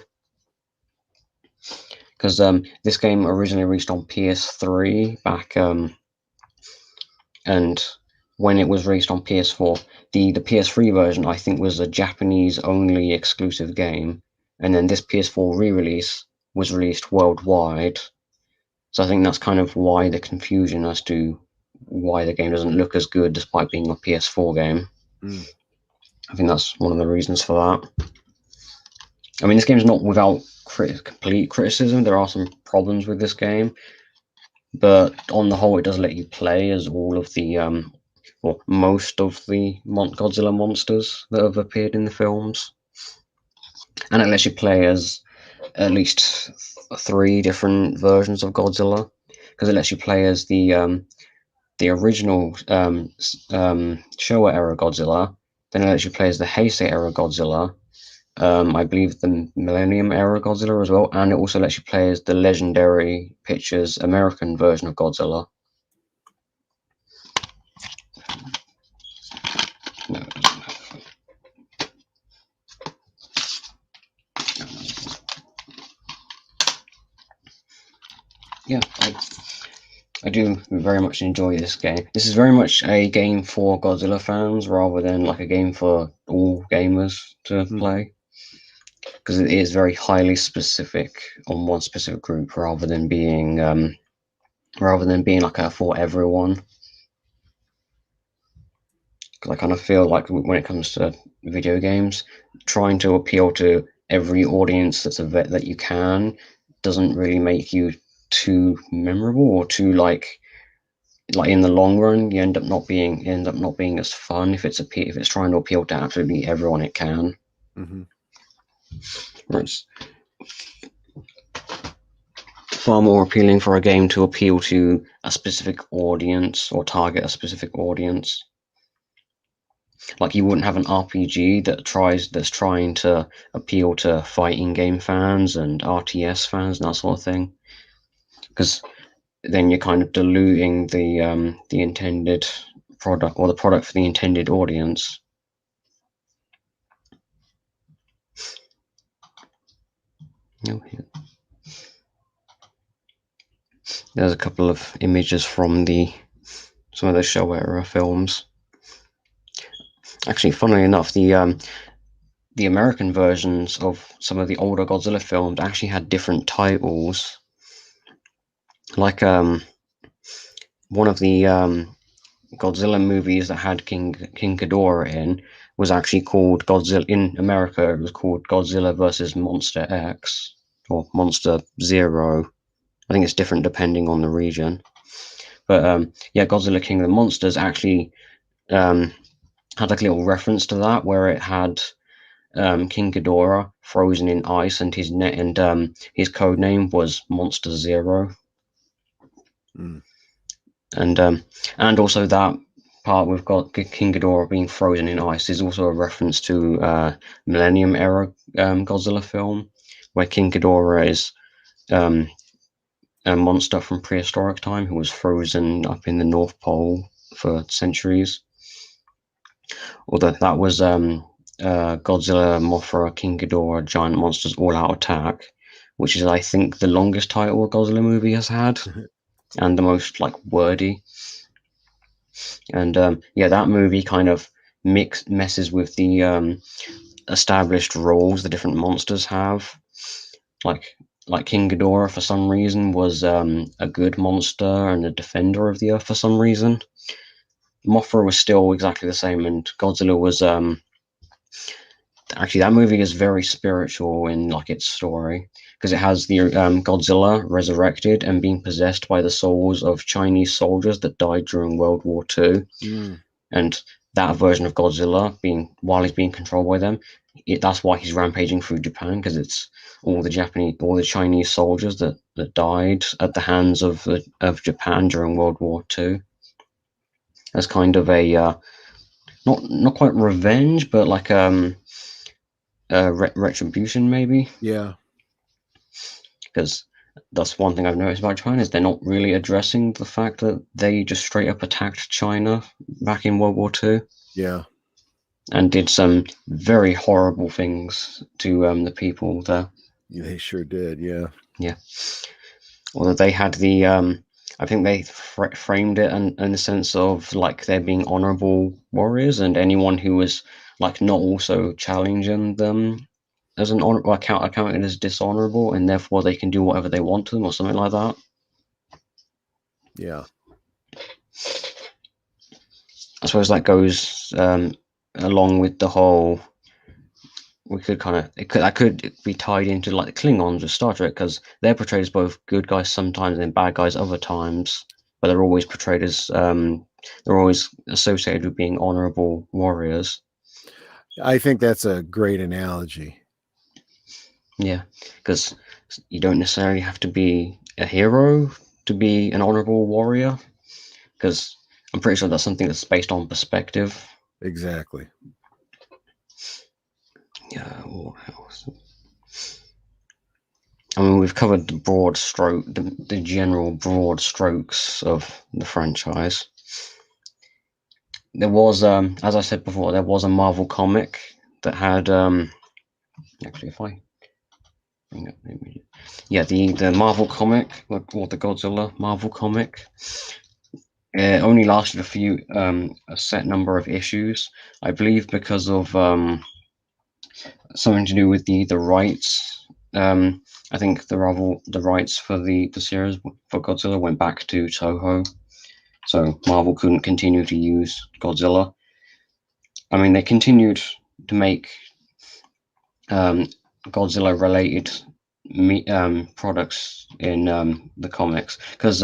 Because this game originally released on PS3 back, and when it was released on PS4, the PS3 version I think was a Japanese only exclusive game, and then this PS4 re-release was released worldwide. So I think that's kind of why the confusion as to why the game doesn't look as good despite being a PS4 game. I think that's one of the reasons for that. I mean, this game's not without complete criticism. There are some problems with this game, but on the whole, it does let you play as all of the, well, most of the Godzilla monsters that have appeared in the films, and it lets you play as at least 3 different versions of Godzilla, because it lets you play as the original Showa era Godzilla, then it lets you play as the Heisei era Godzilla, I believe the Millennium era Godzilla as well, and it also lets you play as the Legendary Pictures American version of Godzilla. No, it doesn't have. Yeah, I do very much enjoy this game. This is very much a game for Godzilla fans rather than like a game for all gamers to play, because it is very highly specific on one specific group rather than being like a for everyone. Because I kind of feel like when it comes to video games, trying to appeal to every audience that's a vet that you can doesn't really make you too memorable or too like in the long run you end up not being as fun if it's trying to appeal to absolutely everyone it can. It's far more appealing for a game to appeal to a specific audience or target a specific audience. Like you wouldn't have an RPG that's trying to appeal to fighting game fans and RTS fans and that sort of thing, because then you're kind of diluting the intended product or the product for the intended audience. There's a couple of images from some of the Showa era films. Actually, funnily enough, the American versions of some of the older Godzilla films actually had different titles. Like one of the Godzilla movies that had King Ghidorah in was actually called Godzilla. In America, it was called Godzilla versus Monster X or Monster Zero. I think it's different depending on the region. But yeah, Godzilla King of the Monsters actually had like a little reference to that, where it had King Ghidorah frozen in ice, and his code name was Monster Zero. And also that part we've got King Ghidorah being frozen in ice is also a reference to Millennium era Godzilla film, where King Ghidorah is a monster from prehistoric time who was frozen up in the North Pole for centuries. Although that was Godzilla, Mothra, King Ghidorah, Giant Monsters All Out Attack, which is I think the longest title a Godzilla movie has had, and the most like wordy. And yeah, that movie kind of messes with the established roles the different monsters have. Like King Ghidorah for some reason was a good monster and a defender of the Earth for some reason. Mothra was still exactly the same, and Godzilla was actually that movie is very spiritual in like its story, because it has the Godzilla resurrected and being possessed by the souls of Chinese soldiers that died during World War II. And that version of Godzilla, while he's being controlled by them, that's why he's rampaging through Japan, because it's all the Chinese soldiers that died at the hands of Japan during World War II. As kind of a not quite revenge, but like retribution maybe. Yeah. Because That's one thing I've noticed about China is they're not really addressing the fact that they just straight up attacked China back in World War II Yeah, and did some very horrible things to the people there. they sure did. Yeah. Yeah, although they had the I think they framed it in the sense of like they're being honorable warriors, and anyone who was like not also challenging them as an honor accounted as dishonorable, and therefore they can do whatever they want to them or something like that. Yeah. I suppose that goes along with the whole. We could kind of that could be tied into like the Klingons of Star Trek because they're portrayed as both good guys sometimes and bad guys other times, but they're always portrayed as they're always associated with being honorable warriors. I think that's a great analogy. Yeah, because you don't necessarily have to be a hero to be an honorable warrior, because I'm pretty sure that's something that's based on perspective. Exactly. Yeah, what else? I mean, we've covered the general broad strokes of the franchise. There was, as I said before, there was a Marvel comic that had, actually, if I bring up yeah, the Marvel comic, or the Godzilla Marvel comic. It only lasted a set number of issues, I believe, because of something to do with the rights. I think the rights for the series for Godzilla went back to Toho, so Marvel couldn't continue to use Godzilla. I mean, they continued to make Godzilla related products in the comics because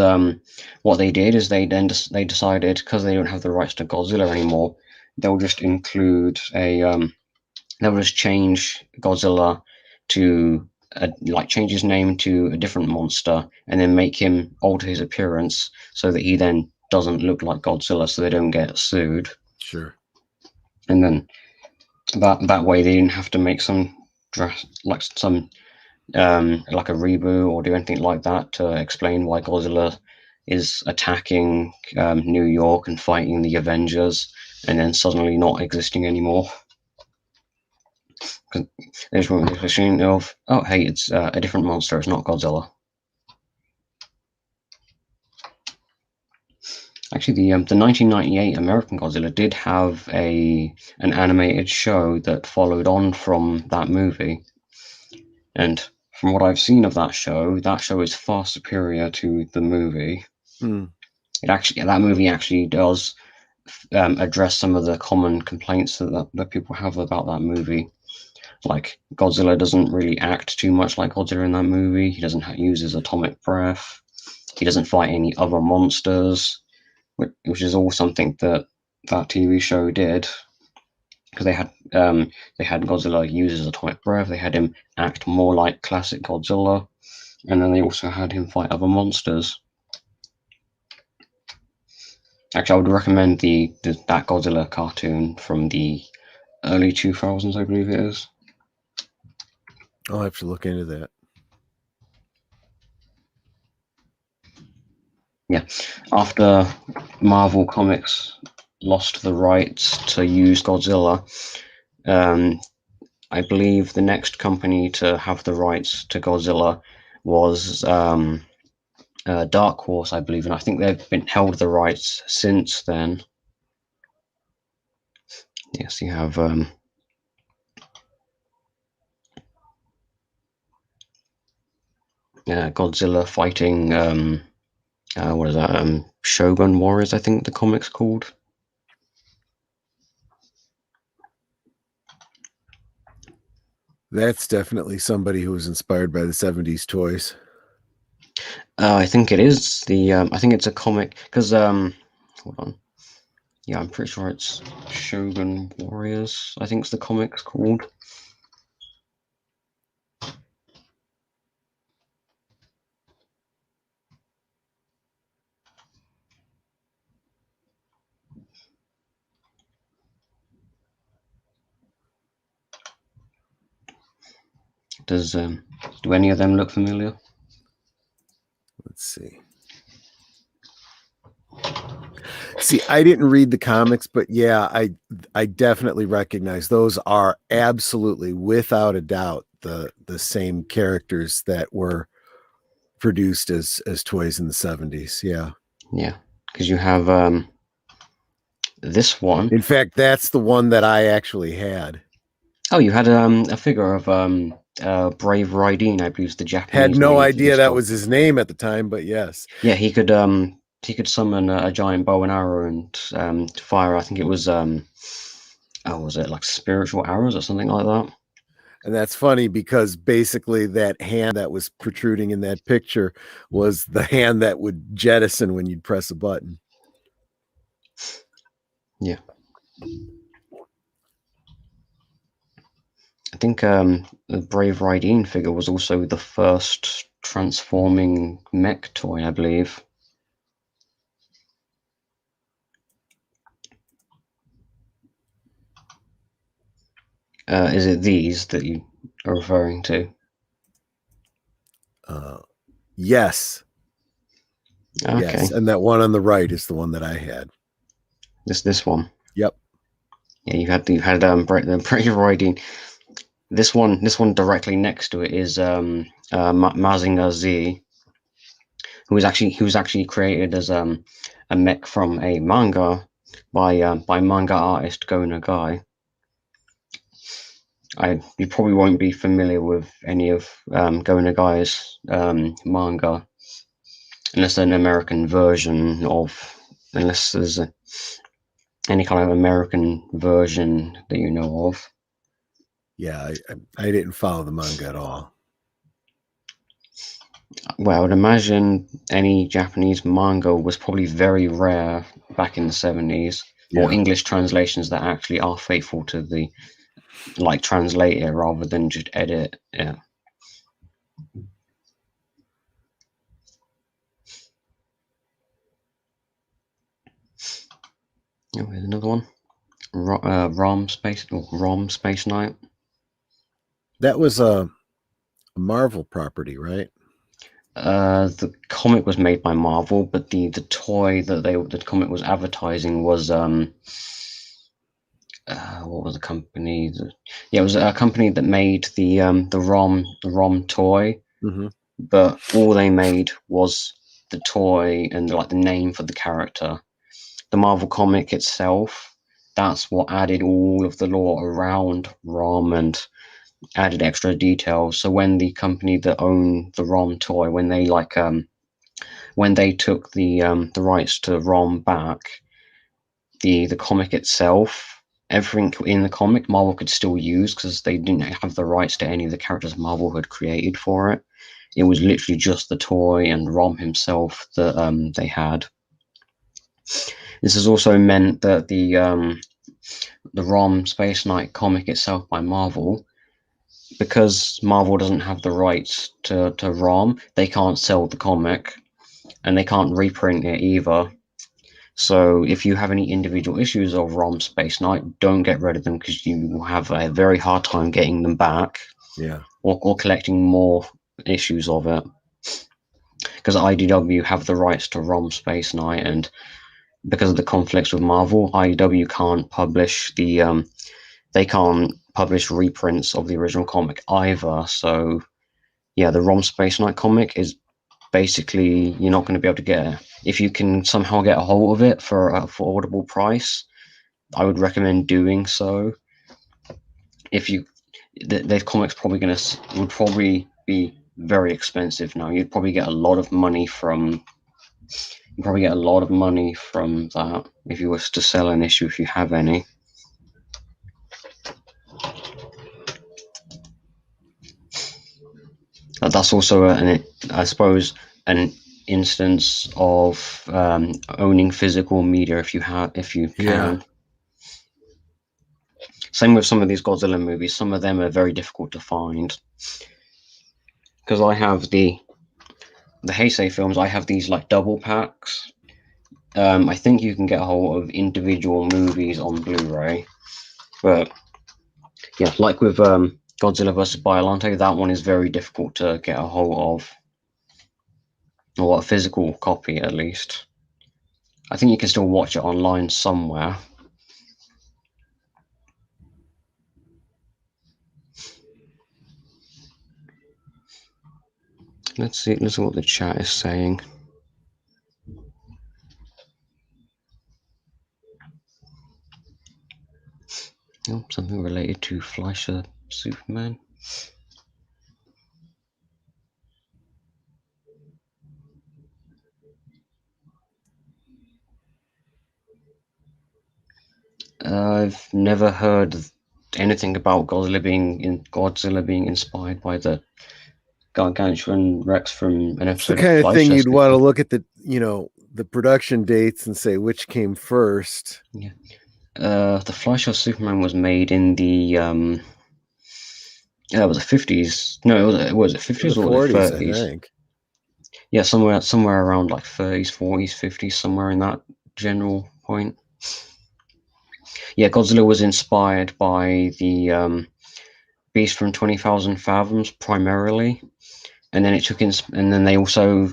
what they did is they decided because they don't have the rights to Godzilla anymore, they'll just include they'll just change Godzilla to like change his name to a different monster and then make him alter his appearance so that he then doesn't look like Godzilla so they don't get sued. Sure. And then that way they didn't have to make some like some like a reboot or do anything like that to explain why Godzilla is attacking New York and fighting the Avengers and then suddenly not existing anymore. There's one machine of, oh, hey, it's a different monster. It's not Godzilla. Actually, the 1998 American Godzilla did have an animated show that followed on from that movie, and from what I've seen of that show is far superior to the movie. Hmm. That movie actually does address some of the common complaints that people have about that movie. Like Godzilla doesn't really act too much like Godzilla in that movie. He doesn't use his atomic breath. He doesn't fight any other monsters, which is all something that TV show did because they had Godzilla use his atomic breath. They had him act more like classic Godzilla, and then they also had him fight other monsters. Actually, I would recommend that Godzilla cartoon from the early 2000s, I believe it is. I'll have to look into that. Yeah, after Marvel Comics lost the rights to use Godzilla, I believe the next company to have the rights to Godzilla was Dark Horse, I believe, and I think they've been held the rights since then. Yes, you have Godzilla fighting what is that? Shogun Warriors, I think the comic's called. That's definitely somebody who was inspired by the 70s toys. I think it is the. I think it's a comic because hold on. Yeah, I'm pretty sure it's Shogun Warriors. I think it's the comic's called. Does do any of them look familiar? see. See, I didn't read the comics, but yeah, I definitely recognize those are absolutely, without a doubt, the same characters that were produced as toys in the 70s. Yeah. Yeah, because you have this one. In fact, that's the one that I actually had. Oh, you had a figure of Brave Raiden, I believe is the Had Japanese no name for idea this that guy. was his name at the time, but yes. Yeah, he could summon a giant bow and arrow and fire. I think it was oh, was it like spiritual arrows or something like that? And that's funny because basically that hand that was protruding in that picture was the hand that would jettison when you'd press a button. Yeah. I think the Brave Raiden figure was also the first transforming mech toy, I believe. Is it these that you are referring to? Yes. Okay. Yes. And that one on the right is the one that I had. This one. Yep. Yeah, you had the Brave Raiden. This one directly next to it is Mazinger Z, who was actually created as a mech from a manga by manga artist Go Nagai. You probably won't be familiar with any of Go Nagai's manga unless an American version of unless there's any kind of American version that you know of. Yeah, I didn't follow the manga at all. Well, I would imagine any Japanese manga was probably very rare back in the 70s, or Yeah. English translations that actually are faithful to the like translate it rather than just edit. Yeah. Oh, here's another one. ROM Space Knight. That was a Marvel property, right? The comic was made by Marvel, but the toy that the comic was advertising was what was the company? Yeah, it was a company that made the ROM toy, Mm-hmm. but all they made was the toy and like the name for the character. The Marvel comic itself, that's what added all of the lore around ROM and added extra details. So when the company that owned the ROM toy, when they took the rights to ROM back, the comic itself, everything in the comic Marvel could still use because they didn't have the rights to any of the characters Marvel had created for it. It was literally just the toy and ROM himself that they had. This has also meant that the ROM Space Knight comic itself by Marvel, because Marvel doesn't have the rights to ROM, they can't sell the comic and they can't reprint it either. So if you have any individual issues of ROM Space Knight, don't get rid of them because you will have a very hard time getting them back. Yeah. Or collecting more issues of it. Because IDW have the rights to ROM Space Knight, and because of the conflicts with Marvel, IDW can't publish they can't publish reprints of the original comic either. So yeah, the ROM Space Knight comic is basically you're not going to be able to get it. If you can somehow get a hold of it for an affordable price, I would recommend doing so. If you the comics would probably be very expensive now. You'd probably get a lot of money from that if you was to sell an issue, if you have any. That's also I suppose an instance of owning physical media if you can. Yeah. Same with some of these Godzilla movies. Some of them are very difficult to find because I have the Heisei films. I have these like double packs. I think you can get a hold of individual movies on Blu-ray, but yeah, like with Godzilla vs. Biollante, that one is very difficult to get a hold of. or a physical copy at least. I think you can still watch it online somewhere. Let's see what the chat is saying. Oh, something related to Fleischer Superman. I've never heard anything about Godzilla being inspired by the Gargantuan Rex from an It's the episode of kind of thing Fleischer you'd want to Superman. look at the production dates and say which came first. Yeah. The Fleischer Superman was made in the it was the 50s. No, it was it In the 50s or the 40s, I 30s? think. Yeah, somewhere around like 30s, 40s, 50s, somewhere in that general point. Yeah, Godzilla was inspired by the Beast from 20,000 Fathoms primarily, and then and then they also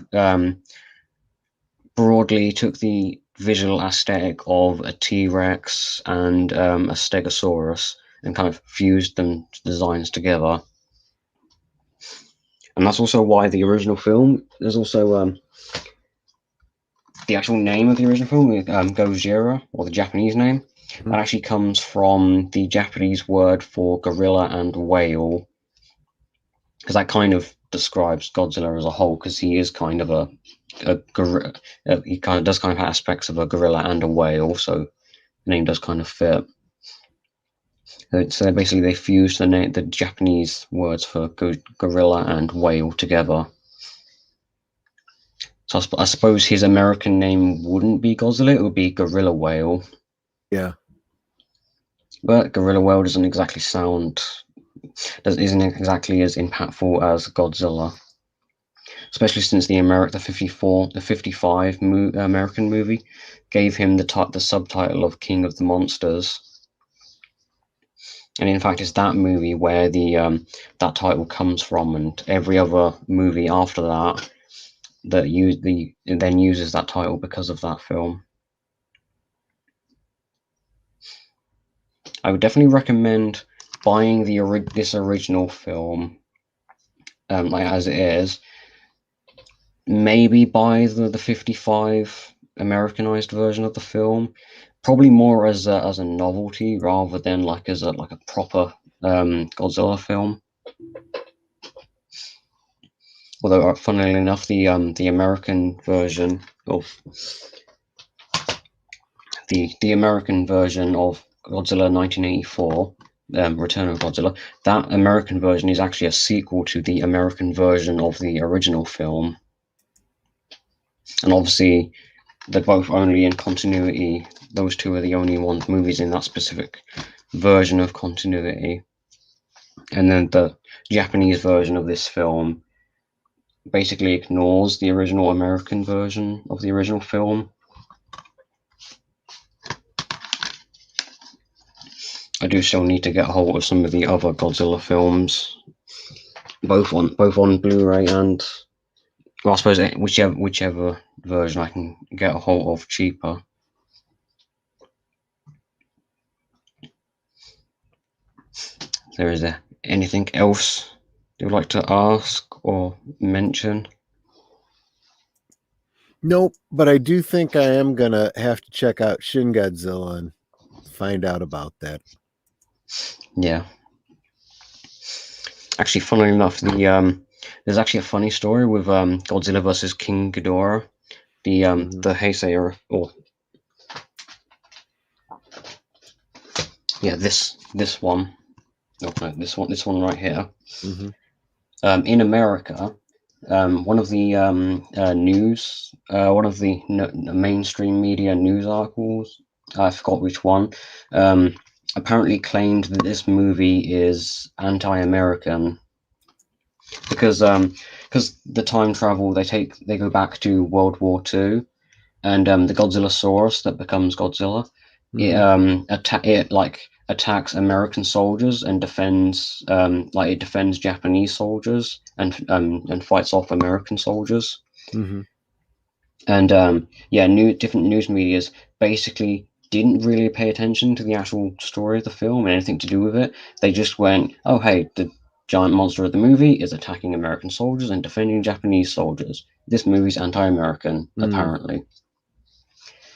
broadly took the visual aesthetic of a T-Rex and a Stegosaurus and kind of fused them designs together. And that's also why the original film, there's also the actual name of the original film, Gojira, or the Japanese name, that actually comes from the Japanese word for gorilla and whale, because that kind of describes Godzilla as a whole, because he is kind of a gorilla. He kind of does kind of have aspects of a gorilla and a whale, so the name does kind of fit. So basically, they fused the Japanese words for gorilla and whale together. So I suppose his American name wouldn't be Godzilla; it would be Gorilla Whale. Yeah. But Gorilla Whale isn't exactly as impactful as Godzilla, especially since the 55 American movie gave him the subtitle of King of the Monsters. And in fact, it's that movie where that title comes from, and every other movie after that then uses that title because of that film. I would definitely recommend buying this original film, like as it is. Maybe buy the 55 Americanized version of the film, probably more as a novelty rather than like as a proper Godzilla film. Although, funnily enough, the American version of the American version of Godzilla 1984, Return of Godzilla, that American version is actually a sequel to the American version of the original film. And obviously, they're both only in continuity. Those two are the only movies in that specific version of continuity. And then the Japanese version of this film basically ignores the original American version of the original film. I do still need to get a hold of some of the other Godzilla films, both on Blu-ray and, well, I suppose whichever version I can get a hold of cheaper. Is there anything else you'd like to ask or mention? Nope, but I do think I am gonna have to check out Shin Godzilla and find out about that. Yeah. Actually, funnily enough, there's actually a funny story with Godzilla versus King Ghidorah, the Heisei or yeah, this one. Oh, no, this one right here. In America, one of the one of the mainstream media news articles, I forgot which one, apparently claimed that this movie is anti-American because the time travel they go back to World War II, and the Godzillasaurus that becomes Godzilla, it attacks American soldiers and defends it defends Japanese soldiers and fights off American soldiers. And yeah, different news medias basically didn't really pay attention to the actual story of the film and anything to do with it. They just went, "Oh, hey, the giant monster of the movie is attacking American soldiers and defending Japanese soldiers. This movie's anti-American, apparently."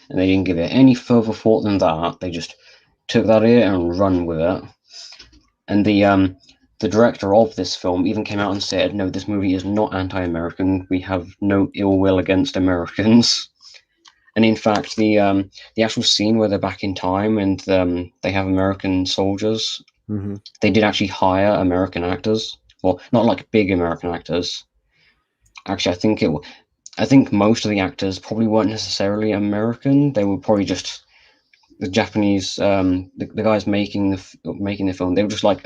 And they didn't give it any further thought than that. They just took that idea and run with it. And the director of this film even came out and said, "No, this movie is not anti-American. We have no ill will against Americans." And in fact, the actual scene where they're back in time and they have American soldiers, they did actually hire American actors. Well, not like big American actors. Actually, I think most of the actors probably weren't necessarily American. They were probably just the Japanese, the guys making the film. They were just like,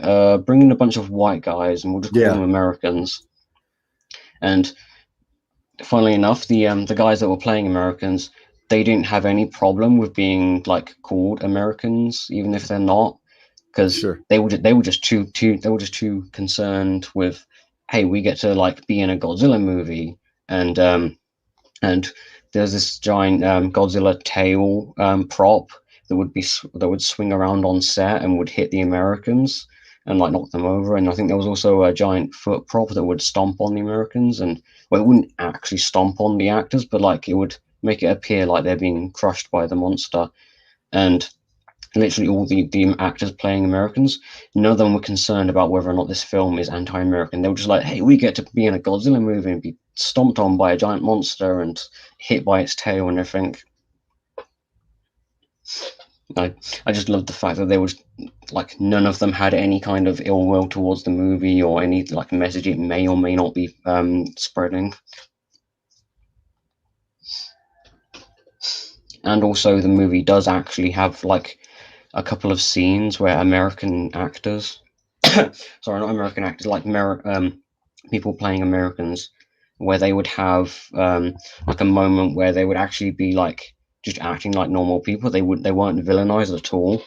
bring in a bunch of white guys and we'll just call them Americans. And funnily enough, the guys that were playing Americans, they didn't have any problem with being like called Americans, even if they're not, because they were just too concerned with, hey, we get to like be in a Godzilla movie, and there's this giant Godzilla tail prop that would swing around on set and would hit the Americans and like knock them over. And I think there was also a giant foot prop that would stomp on the Americans, and well, it wouldn't actually stomp on the actors, but like it would make it appear like they're being crushed by the monster. And literally all the actors playing Americans, none of them were concerned about whether or not this film is anti-American. They were just like, hey, we get to be in a Godzilla movie and be stomped on by a giant monster and hit by its tail and everything. I just loved the fact that there was like none of them had any kind of ill will towards the movie or any like message it may or may not be spreading. And also the movie does actually have like a couple of scenes where American actors, sorry, not American actors, like people playing Americans, where they would have like a moment where they would actually be like just acting like normal people. They weren't villainized at all.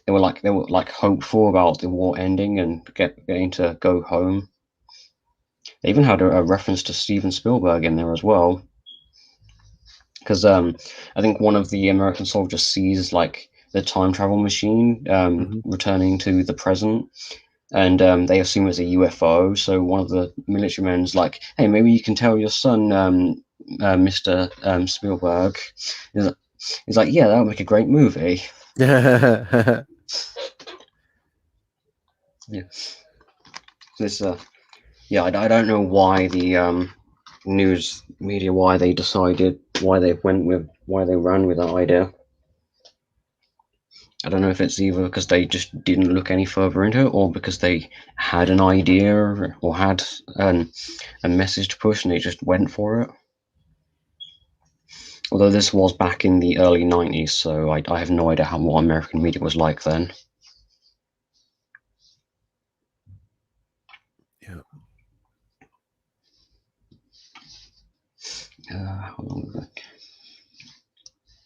They were like hopeful about the war ending and getting to go home. They even had a reference to Steven Spielberg in there as well, because I think one of the American soldiers sees like the time travel machine returning to the present, and they assume it's a UFO. So one of the military men's like, "Hey, maybe you can tell your son, Mr. Spielberg." He's like, "Yeah, that would make a great movie." Yeah. This, yeah, I don't know why the news media, why they ran with that idea. I don't know if it's either because they just didn't look any further into it, or because they had an idea or had a message to push and they just went for it. Although this was back in the early 90s, so I have no idea what American media was like then. Yeah. How long was it?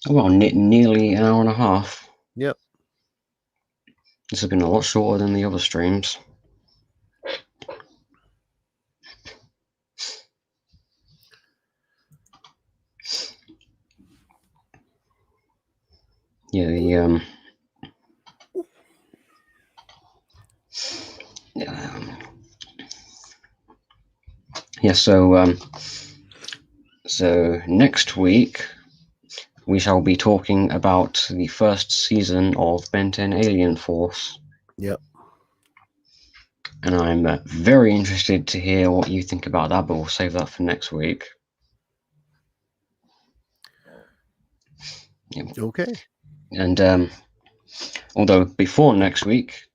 Oh, well, nearly an hour and a half. Yep. This has been a lot shorter than the other streams. Yeah, yeah, so next week we shall be talking about the first season of Ben 10 Alien Force. Yep. And I'm very interested to hear what you think about that, but we'll save that for next week. Yeah. Okay. And although before next week,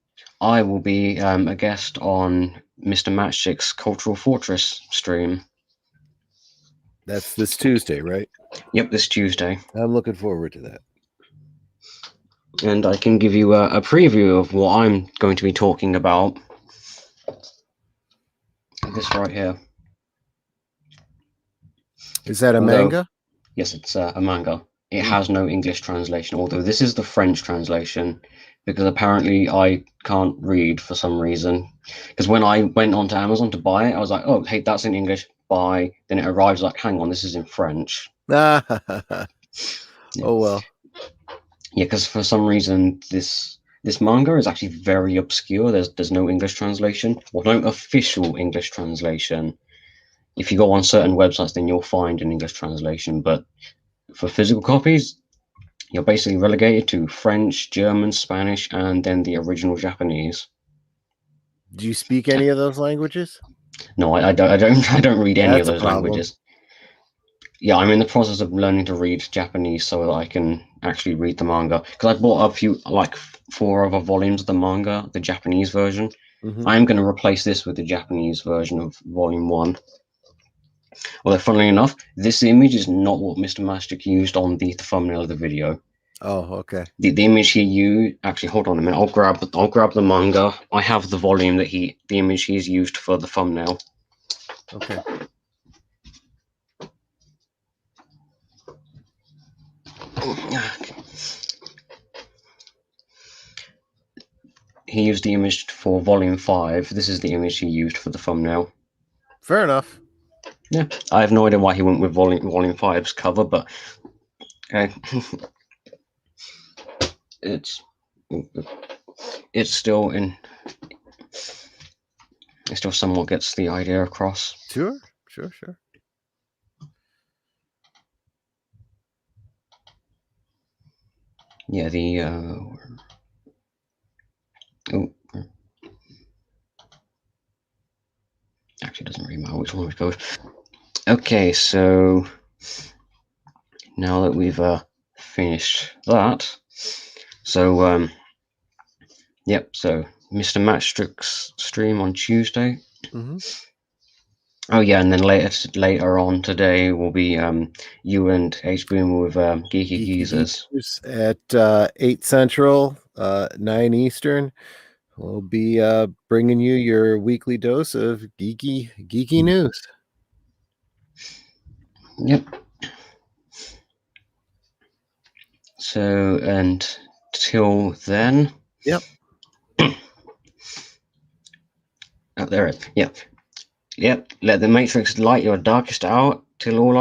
I will be a guest on Mr. Matchstick's Cultural Fortress stream. That's this Tuesday, right? Yep, this Tuesday. I'm looking forward to that. And I can give you a preview of what I'm going to be talking about. This right here. Is that a manga? Yes, it's a manga. It has no English translation, although this is the French translation, because apparently I can't read for some reason. Because when I went onto Amazon to buy it, I was like, oh, hey, that's in English. buy. Then it arrives like, hang on, this is in French. Oh Yeah. well. Yeah, because for some reason this manga is actually very obscure. There's no English translation, or no official English translation. If you go on certain websites, then you'll find an English translation. But for physical copies, you're basically relegated to French, German, Spanish, and then the original Japanese. Do you speak any of those languages? No, I don't read any of That's a those problem. languages. Yeah, I'm in the process of learning to read Japanese so that I can actually read the manga. Because I bought a few, like 4 other volumes of the manga, the Japanese version. Mhm. I'm going to replace this with the Japanese version of Volume 1. Although, funnily enough, this image is not what Mr. Mastic used on the thumbnail of the video. Oh, okay. The image he used, actually, hold on a minute. I'll grab the manga. I have the volume that the image he's used for the thumbnail. Okay. He used the image for Volume 5. This is the image he used for the thumbnail. Fair enough. Yeah, I have no idea why he went with Volume 5's cover, but okay. It's still in. It still somewhat gets the idea across. Sure. Yeah, the actually, it doesn't really matter which one we go. Okay, so now that we've finished that, so yep. So Mr. Matchstrick's stream on Tuesday. Mm-hmm. Oh yeah, and then later on today will be you and HBoom with Geeky Geezers at 8 Central, 9 Eastern. We'll be bringing you your weekly dose of geeky news. Yep. So until then. Yep. Oh, there it. Yep. Let the Matrix light your darkest hour till all our